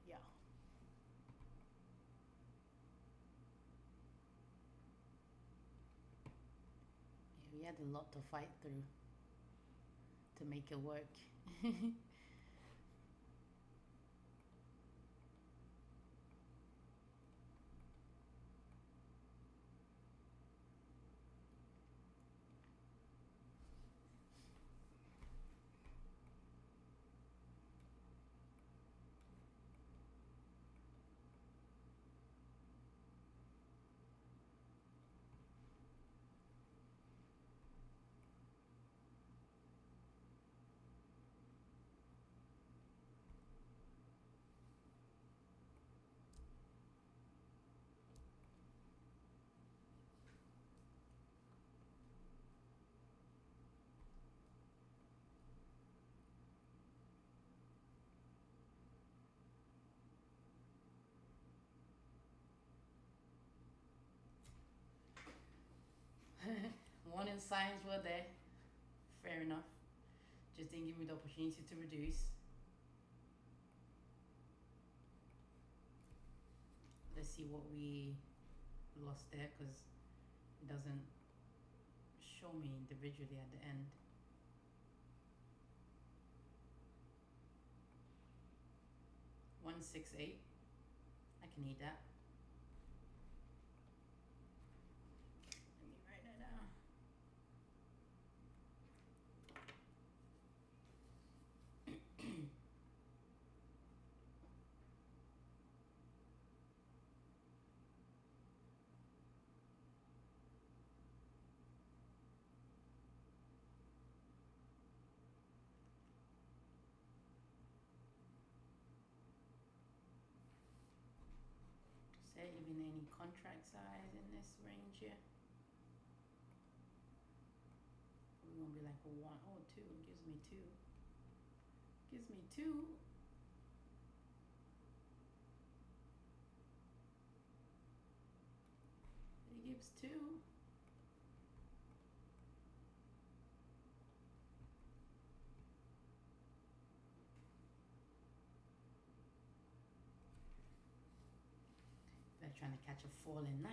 Yeah. We had a lot to fight through to make it work. Warning signs were there. Fair enough. Just didn't give me the opportunity to reduce. Let's see what we lost there, because it doesn't show me individually at the end. $168. I can eat that. Let me write that down. Is there even any contract size in this range here? We're gonna be like a 1 or 2. It gives me 2. Gives me 2. It gives 2. They're trying to catch a falling knife.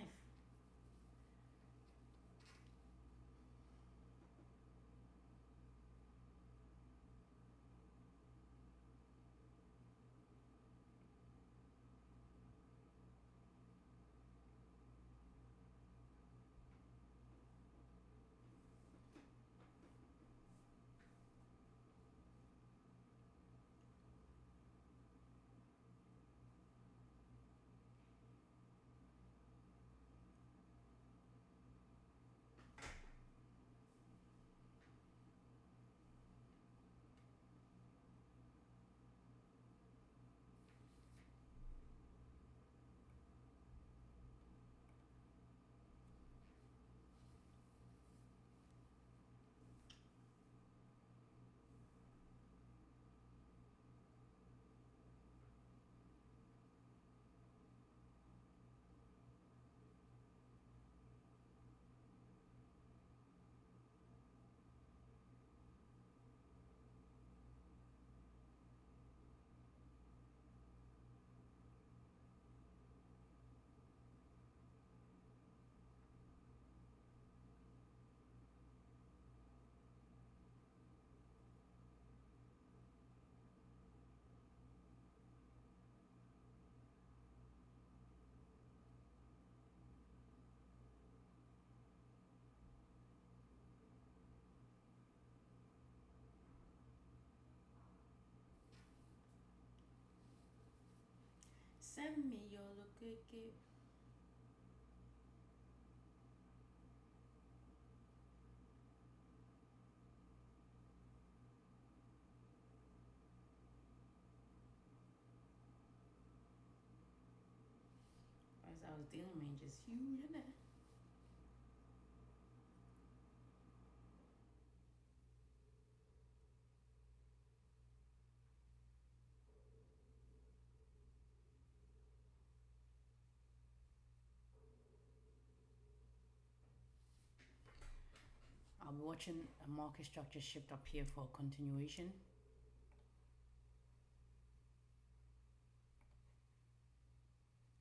Send me your look. As I was dealing range is huge, isn't it? I'll be watching a market structure shift up here for a continuation.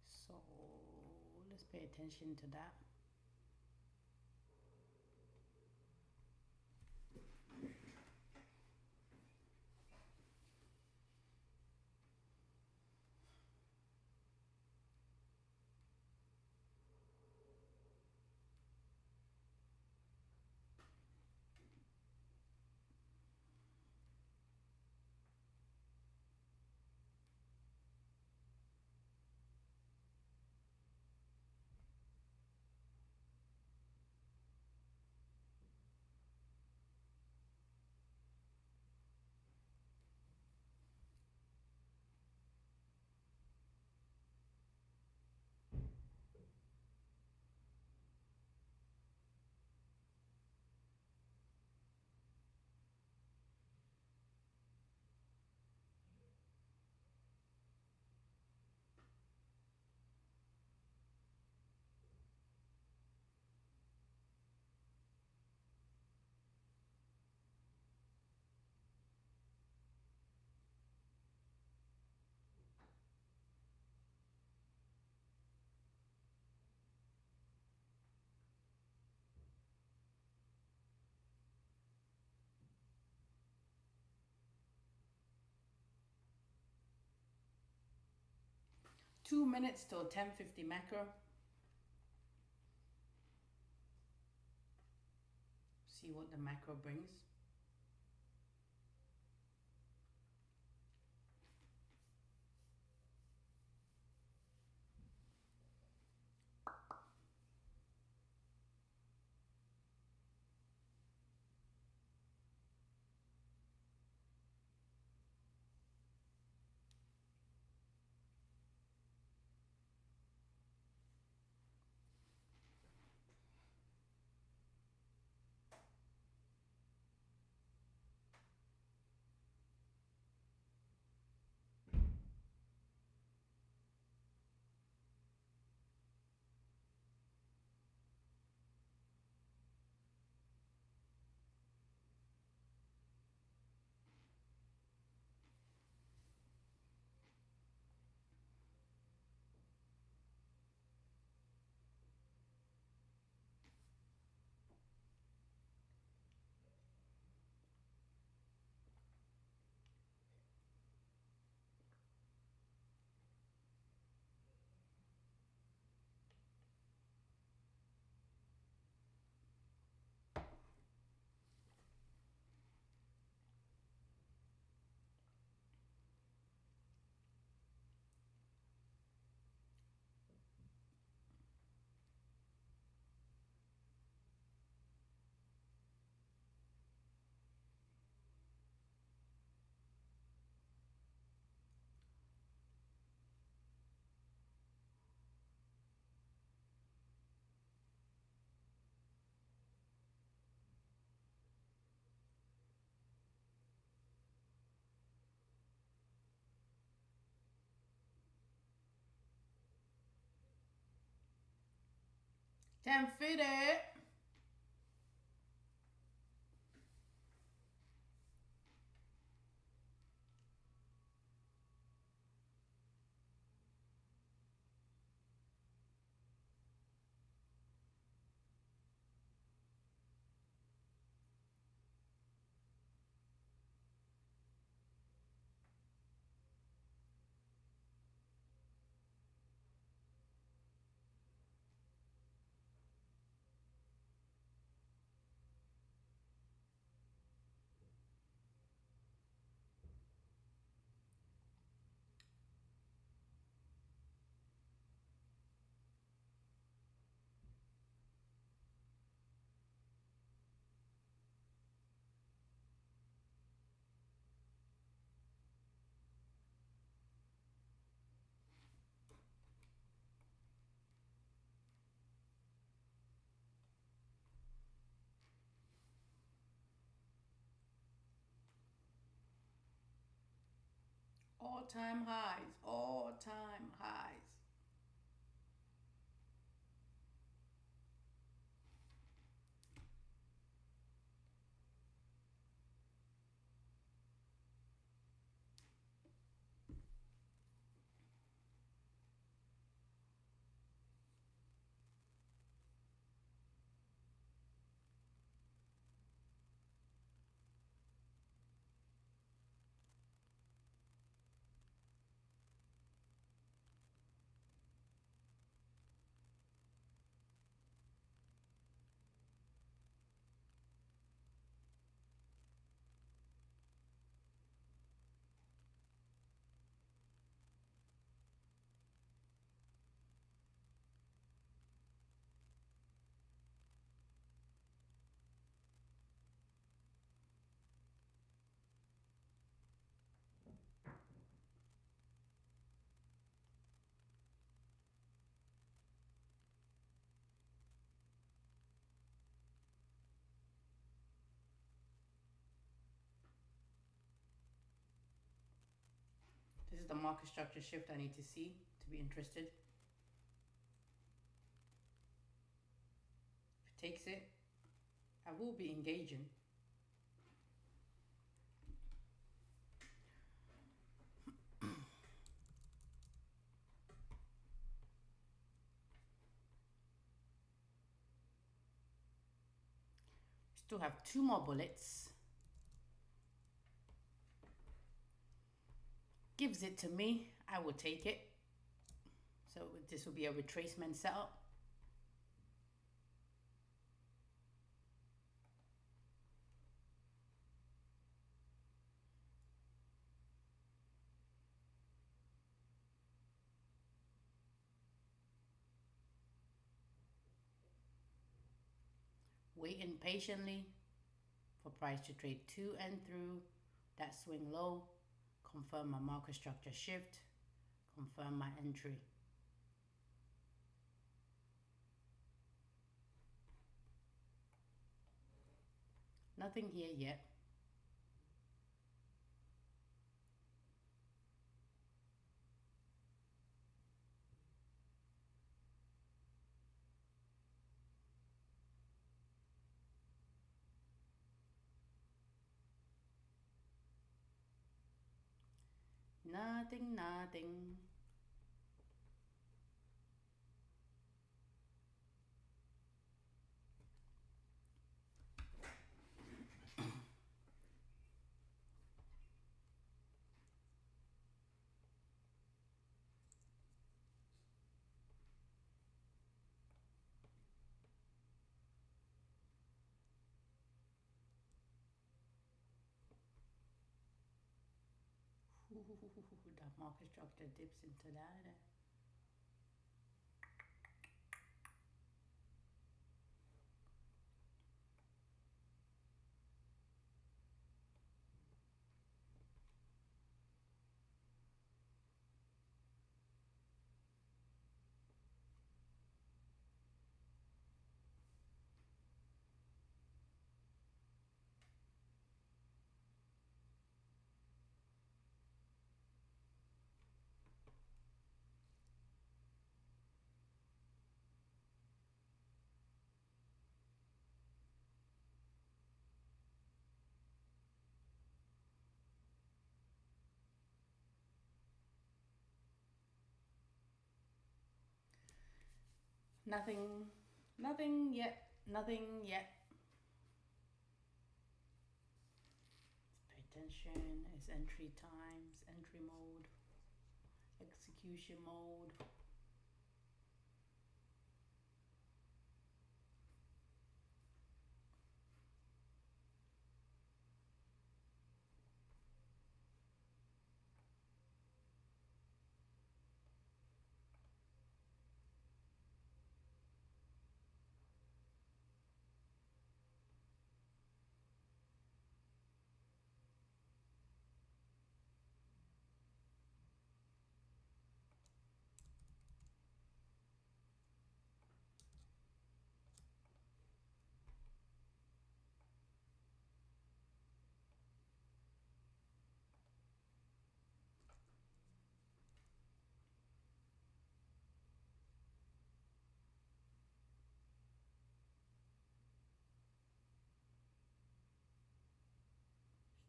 So let's pay attention to that. 2 minutes till 10:50 macro. See what the macro brings. Ten fit it. All-time highs. All-time highs. This is the market structure shift I need to see to be interested. If it takes it, I will be engaging. Still have 2 more bullets. Gives it to me, I will take it. So this will be a retracement setup. Waiting patiently for price to trade to and through that swing low. Confirm my market structure shift. Confirm my entry. Nothing here yet. Nothing, nothing. That market structure dips into that. Nothing, nothing yet, nothing yet. Pay attention. It's entry times, entry mode, execution mode.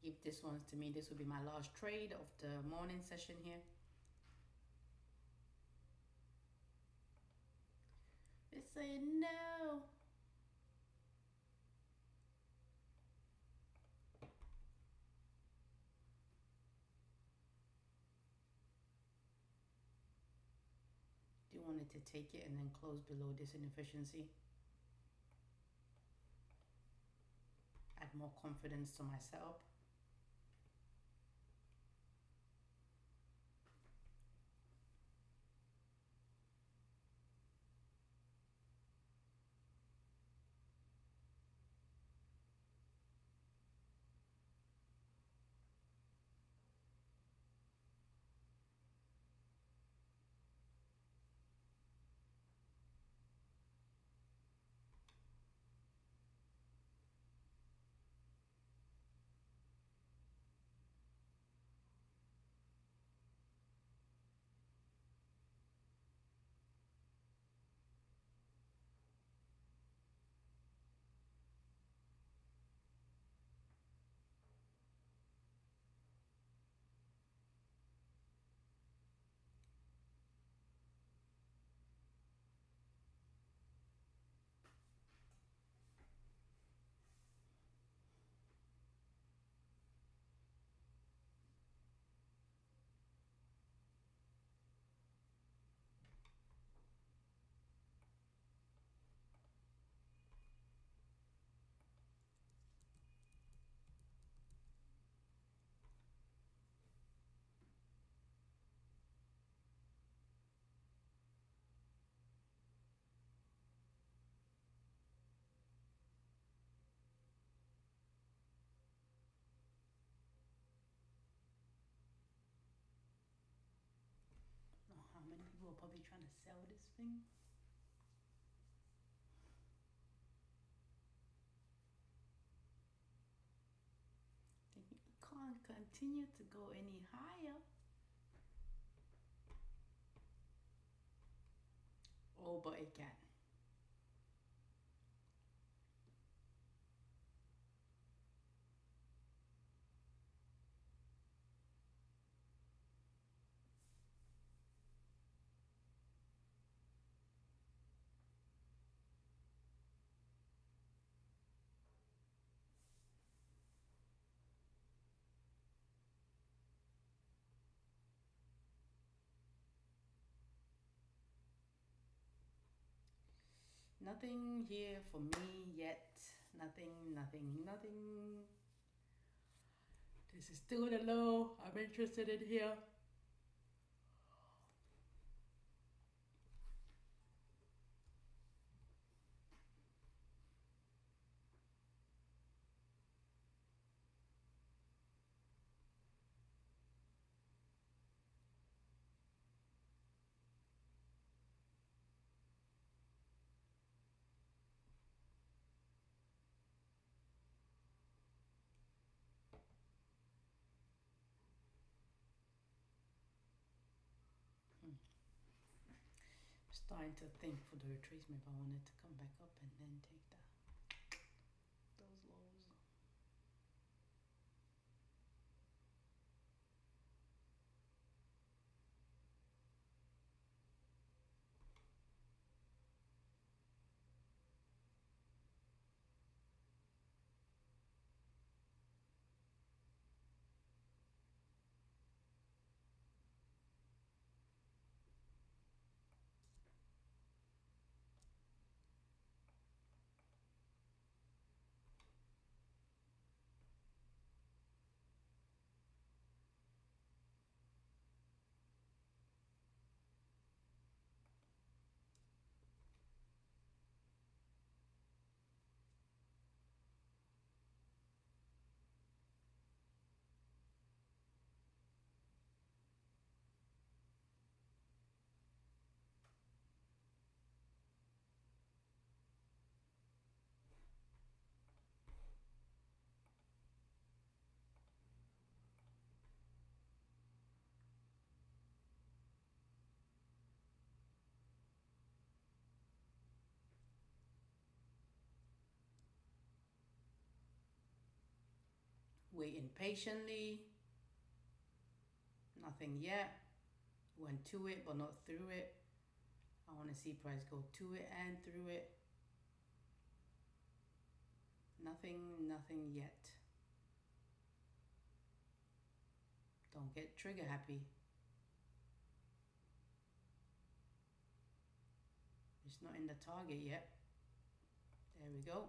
Give this one to me. This will be my last trade of the morning session here. It's saying no. Do you want it to take it and then close below this inefficiency? Add more confidence to my setup. probably trying to sell this thing. It can't continue to go any higher. Oh, but it can. Nothing here for me yet. Nothing. This is still the low. I'm interested in here. Starting to think for the retracement if I wanted to come back up and then take those lows. Waiting patiently. Nothing yet. Went to it but not through it. I want to see price go to it and through it. Nothing yet. Don't get trigger happy. It's not in the target yet. There we go.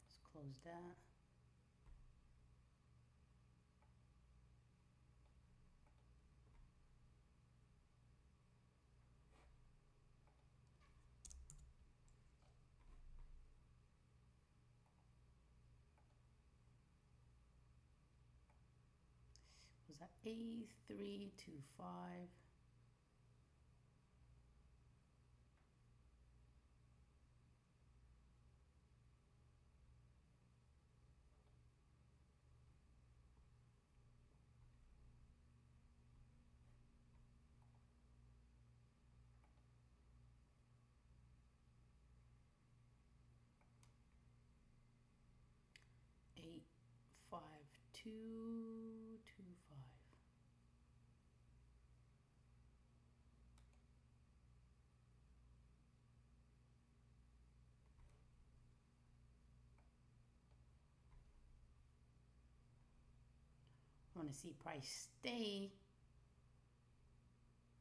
Let's close that. Was that A325? Eight 5225. I want to see price stay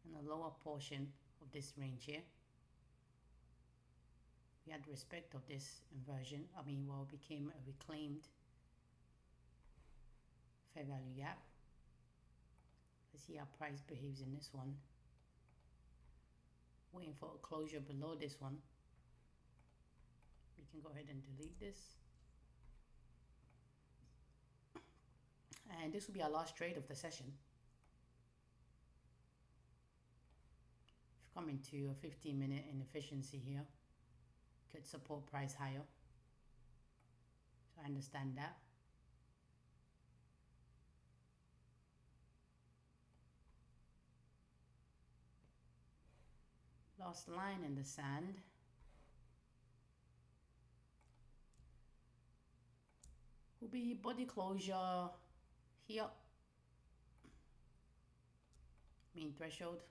in the lower portion of this range here. We had respect of this inversion. It became a reclaimed fair value gap. Let's see how price behaves in this one. Waiting for a closure below this one. We can go ahead and delete this. And this will be our last trade of the session. If come into a 15-minute inefficiency here, could support price higher. So I understand that. Last line in the sand. Will be body closure here. Mean threshold.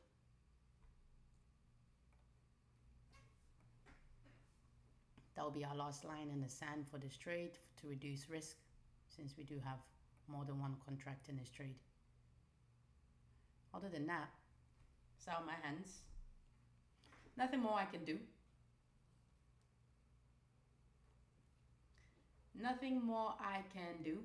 That will be our last line in the sand for this trade to reduce risk, since we do have more than one contract in this trade. Other than that, it's out of my hands. Nothing more I can do. Nothing more I can do.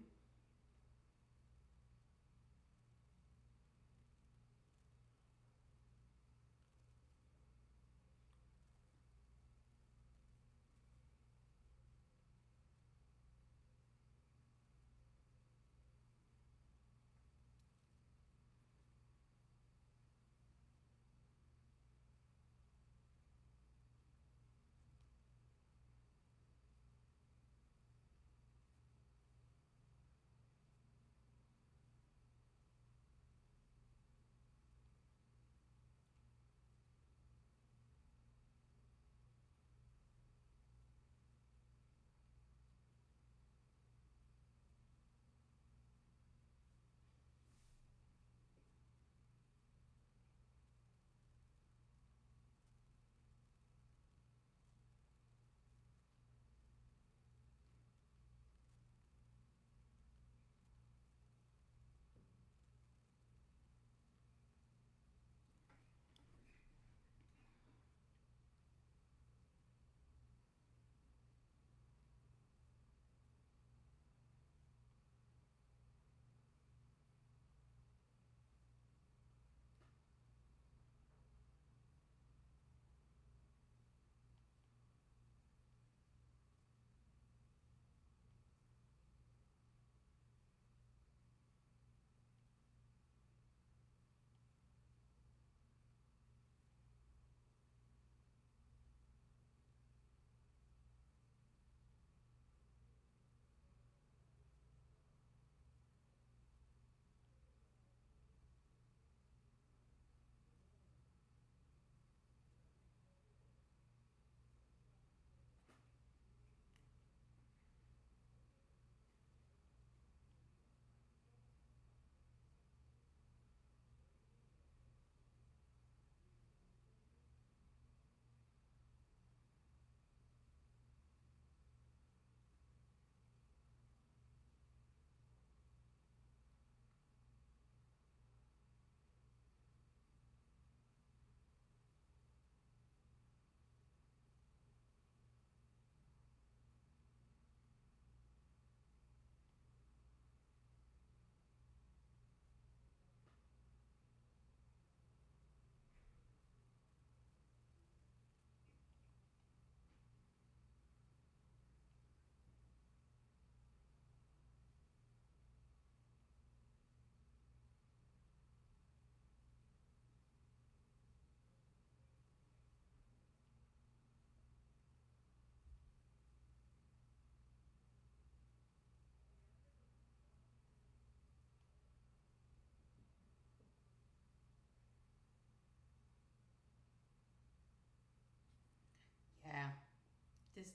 Yeah,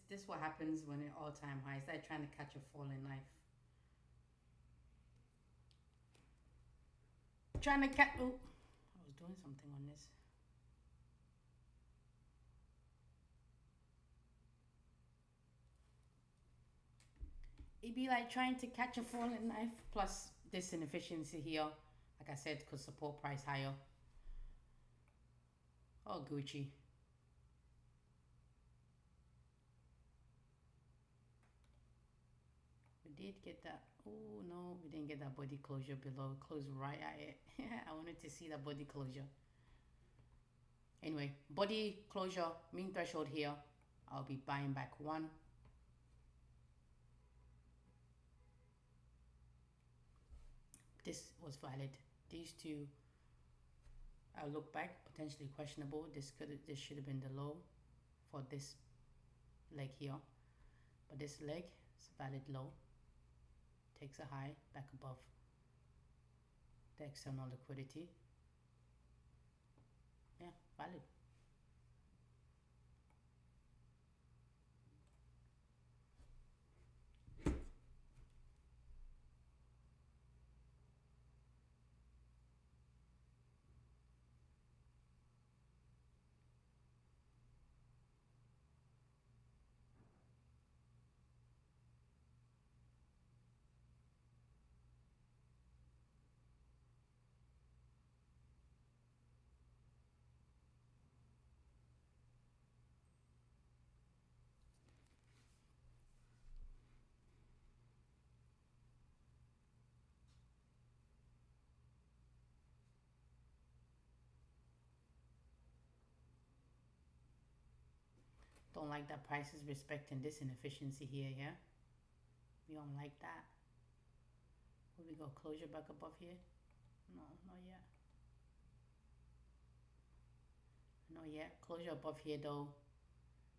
this what happens when it all-time high. It's like trying to catch a falling knife. Trying to catch. Oh, I was doing something on this. It'd be like trying to catch a falling knife. Plus this inefficiency here, like I said, could support price higher. Oh, Gucci. We did get that. Oh no, we didn't get that body closure below. Close right at it. I wanted to see that body closure. Anyway, body closure, mean threshold here. I'll be buying back one. this was valid. These two, I'll look back, potentially questionable. This should have been the low for this leg here, but this leg is valid low, takes a high back above the external liquidity. Yeah, valid. Don't like that price is respecting this inefficiency here, yeah? We don't like that. Will we go closure back above here? No, not yet. Not yet. Closure above here though.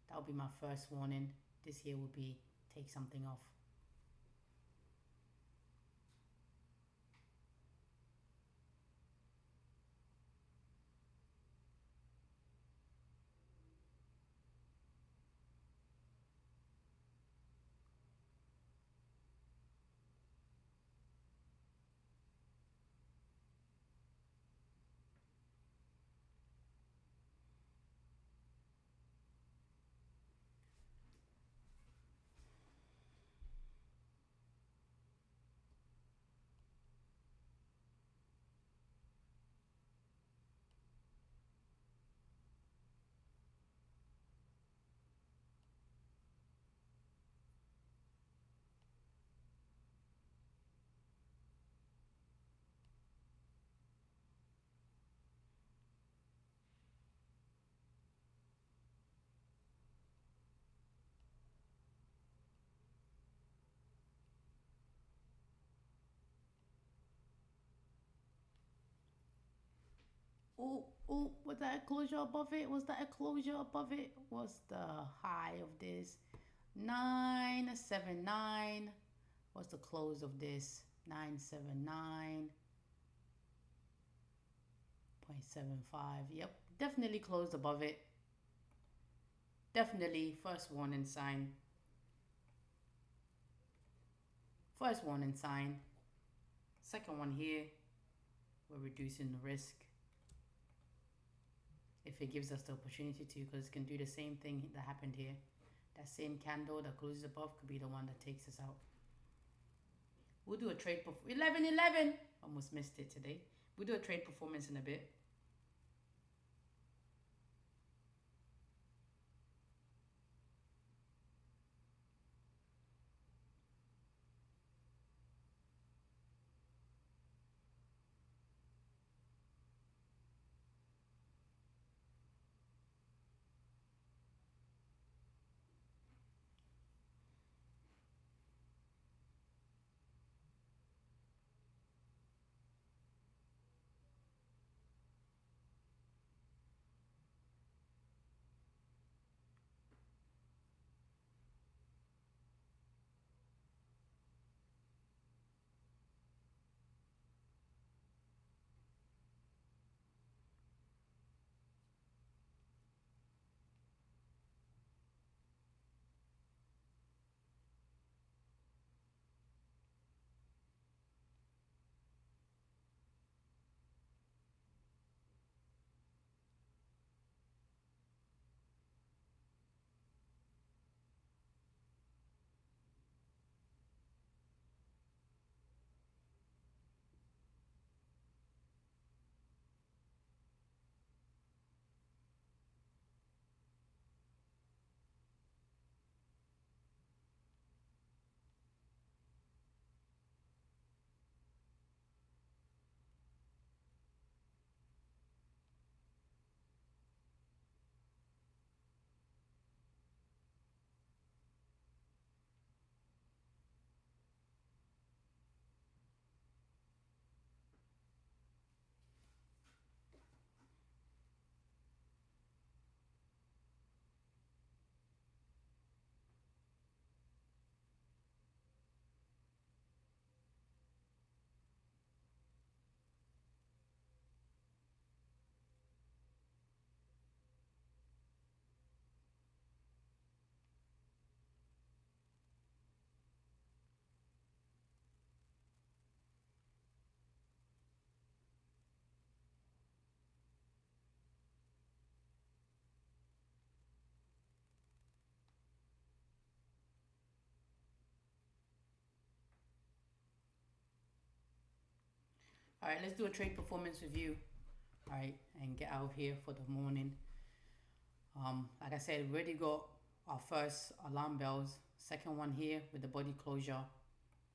That'll be my first warning. This here will be take something off. Oh, oh, was that a closure above it? Was that a closure above it? Was the high of this 979? What's the close of this? 979.75. Yep, definitely closed above it. Definitely first warning sign. First warning sign. Second one here, we're reducing the risk. If it gives us the opportunity to, because it can do the same thing that happened here. That same candle that closes above could be the one that takes us out. We'll do a trade 11:11. Almost missed it today. We'll do a trade performance in a bit. All right, let's do a trade performance review. All right, and get out of here for the morning. Like I said, we already got our first alarm bells. Second one here with the body closure.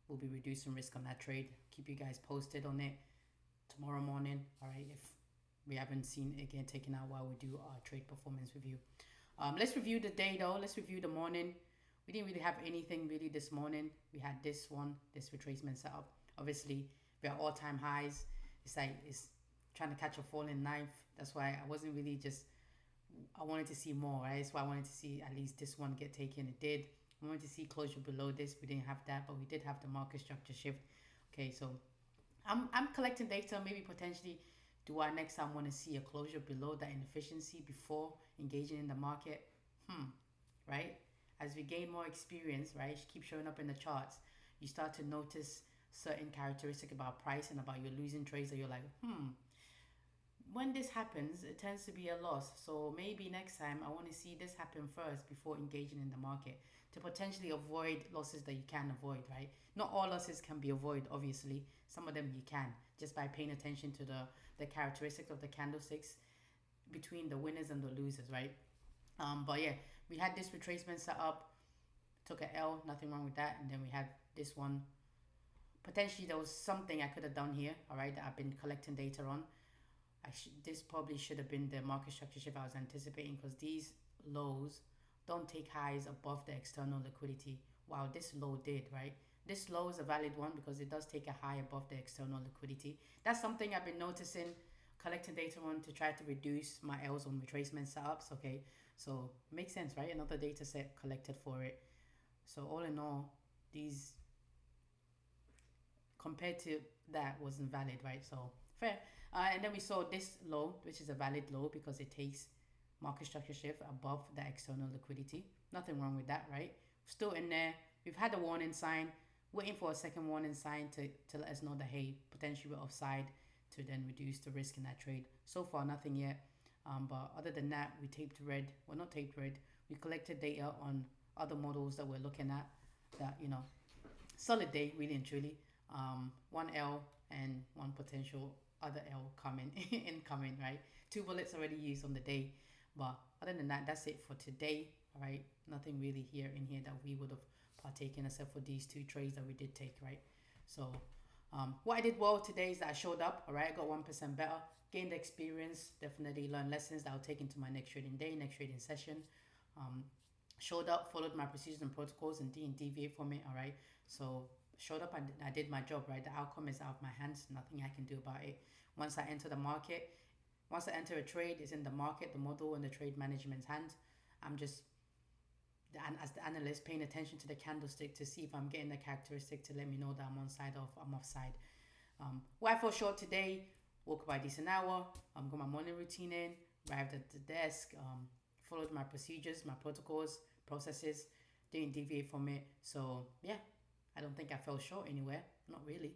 We'll be reducing risk on that trade. Keep you guys posted on it tomorrow morning. All right, if we haven't seen it get taken out while we do our trade performance review. Let's review the day though. Let's review the morning. We didn't really have anything really this morning. We had this one, this retracement setup. Obviously, we're at all-time highs. It's like it's trying to catch a falling knife. That's why I wasn't really just. I wanted to see more, right? That's why I wanted to see at least this one get taken. It did. I wanted to see closure below this. We didn't have that, but we did have the market structure shift. Okay, so I'm collecting data. Maybe potentially, do I next time want to see a closure below that inefficiency before engaging in the market? Right? As we gain more experience, right, keep showing up in the charts, you start to notice certain characteristic about price and about your losing trades that you're like, when this happens, it tends to be a loss. So maybe next time I want to see this happen first before engaging in the market to potentially avoid losses that you can avoid, right? Not all losses can be avoided, obviously. Some of them you can just by paying attention to the characteristics of the candlesticks between the winners and the losers, right? But yeah, we had this retracement set up, took a L, nothing wrong with that, and then we had this one. Potentially there was something I could have done here, all right, that I've been collecting data on. This probably should have been the market structure shift I was anticipating because these lows don't take highs above the external liquidity. Wow, this low did, right? This low is a valid one because it does take a high above the external liquidity. That's something I've been noticing, collecting data on to try to reduce my L's on retracement setups. Okay, so makes sense, right? Another data set collected for it. So all in all, these compared to that wasn't valid, right? So fair. And then we saw this low, which is a valid low because it takes market structure shift above the external liquidity. Nothing wrong with that, right? Still in there. We've had a warning sign, waiting for a second warning sign to let us know that, hey, potentially we're offside to then reduce the risk in that trade. So far, nothing yet. But other than that, we taped red. Well, not taped red. We collected data on other models that we're looking at that, solid day, really and truly. One L and one potential other L coming incoming, right? Two bullets already used on the day, but other than that, that's it for today. All right, nothing really here in here that we would have partaken except for these two trades that we did take, right? So what I did well today is that I showed up. All right, I got 1% better, gained experience, definitely learned lessons that I'll take into my next trading day, next trading session. Showed up, followed my procedures and protocols, and didn't deviate from it. All right, so showed up and I did my job, right? The outcome is out of my hands. Nothing I can do about it. Once I enter the market, once I enter a trade, it's in the market, the model, and the trade management's hands. I'm just, as the analyst, paying attention to the candlestick to see if I'm getting the characteristic to let me know that I'm on side or I'm offside. What I fell short today, woke up by a decent hour, got my morning routine in, arrived at the desk, followed my procedures, my protocols, processes, didn't deviate from it. So yeah, I don't think I fell short anywhere. Not really.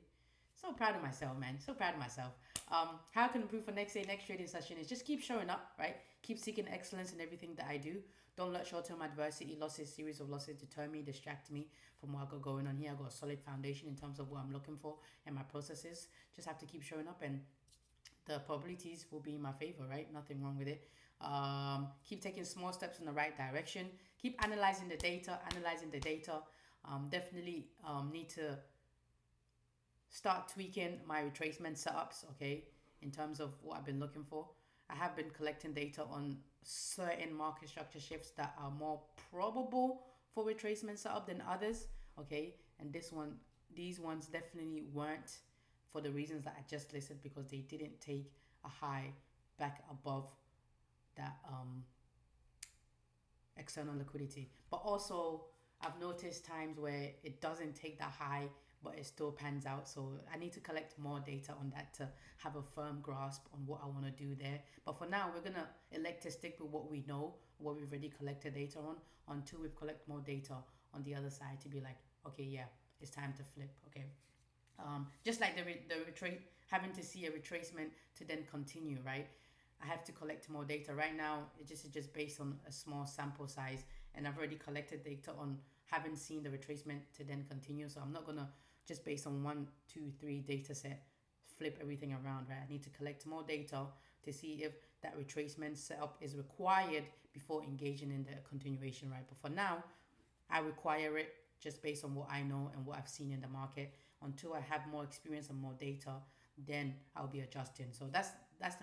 So proud of myself, man. So proud of myself. How I can improve for next day, next trading session is just keep showing up, right? Keep seeking excellence in everything that I do. Don't let short-term adversity, losses, series of losses deter me, distract me from what I got going on here. I got a solid foundation in terms of what I'm looking for and my processes. Just have to keep showing up and the probabilities will be in my favor, right? Nothing wrong with it. Keep taking small steps in the right direction. Keep analyzing the data, definitely need to start tweaking my retracement setups, okay, in terms of what I've been looking for. I have been collecting data on certain market structure shifts that are more probable for retracement setup than others, okay, and these ones definitely weren't for the reasons that I just listed because they didn't take a high back above that external liquidity. But also I've noticed times where it doesn't take that high but it still pans out. So I need to collect more data on that to have a firm grasp on what I want to do there. But for now, we're going to elect to stick with what we know, what we've already collected data on, until we've collected more data on the other side to be like, okay, yeah, it's time to flip, okay? Just like the having to see a retracement to then continue, right? I have to collect more data. Right now, it's just based on a small sample size, and I've already collected data on haven't seen the retracement to then continue. So I'm not gonna just based on 1, 2, 3 data set flip everything around, right? I need to collect more data to see if that retracement setup is required before engaging in the continuation, right? But for now, I require it just based on what I know and what I've seen in the market. Until I have more experience and more data, then I'll be adjusting. So that's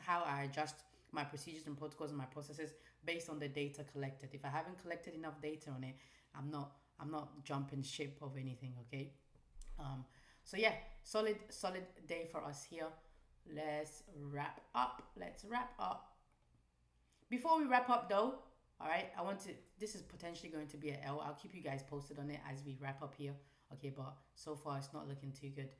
how I adjust my procedures and protocols and my processes based on the data collected. If I haven't collected enough data on it, I'm not jumping ship of anything. Okay. Um, so yeah, solid day for us here. Let's wrap up. Let's wrap up. Before we wrap up though, all right, I want to. This is potentially going to be an L. I'll keep you guys posted on it as we wrap up here. Okay, but so far it's not looking too good.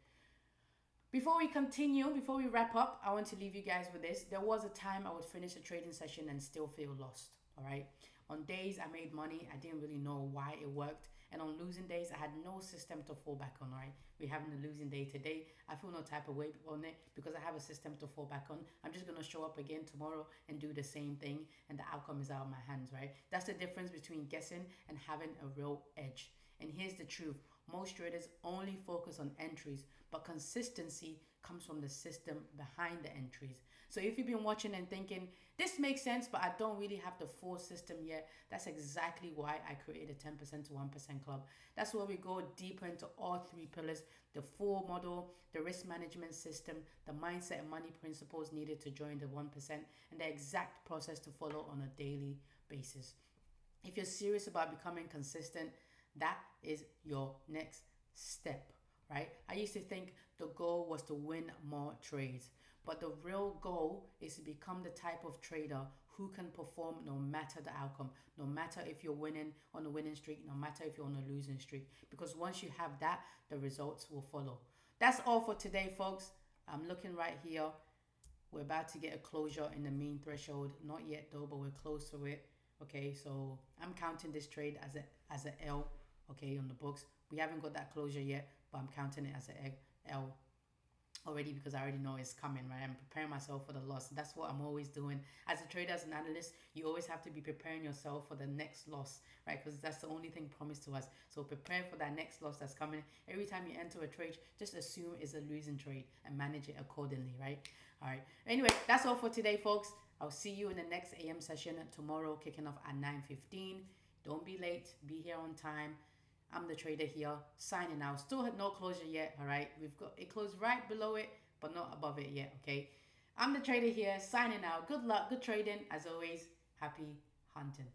Before we continue, before we wrap up, I want to leave you guys with this. There was a time I would finish a trading session and still feel lost. All right. On days I made money, I didn't really know why it worked. And on losing days, I had no system to fall back on. Right. We're having a losing day today. I feel no type of way on it because I have a system to fall back on. I'm just going to show up again tomorrow and do the same thing. And the outcome is out of my hands. Right. That's the difference between guessing and having a real edge. And here's the truth. Most traders only focus on entries, but consistency comes from the system behind the entries. So if you've been watching and thinking, this makes sense, but I don't really have the full system yet, that's exactly why I created a 10% to 1% club. That's where we go deeper into all three pillars: the full model, the risk management system, the mindset and money principles needed to join the 1%, and the exact process to follow on a daily basis. If you're serious about becoming consistent, that is your next step, right? I used to think the goal was to win more trades, but the real goal is to become the type of trader who can perform no matter the outcome, no matter if you're winning on a winning streak, no matter if you're on a losing streak, because once you have that, the results will follow. That's all for today, folks. I'm looking right here. We're about to get a closure in the main threshold. Not yet though, but we're close to it. Okay, so I'm counting this trade as a L. Okay, on the books. We haven't got that closure yet, but I'm counting it as a L already because I already know it's coming, right? I'm preparing myself for the loss. That's what I'm always doing. As a trader, as an analyst, you always have to be preparing yourself for the next loss, right? Because that's the only thing promised to us. So prepare for that next loss that's coming. Every time you enter a trade, just assume it's a losing trade and manage it accordingly, right? All right. Anyway, that's all for today, folks. I'll see you in the next AM session tomorrow, kicking off at 9:15. Don't be late. Be here on time. I'm the trader here, signing out. Still had no closure yet, all right? We've got it closed right below it, but not above it yet, okay? I'm the trader here, signing out. Good luck, good trading. As always, happy hunting.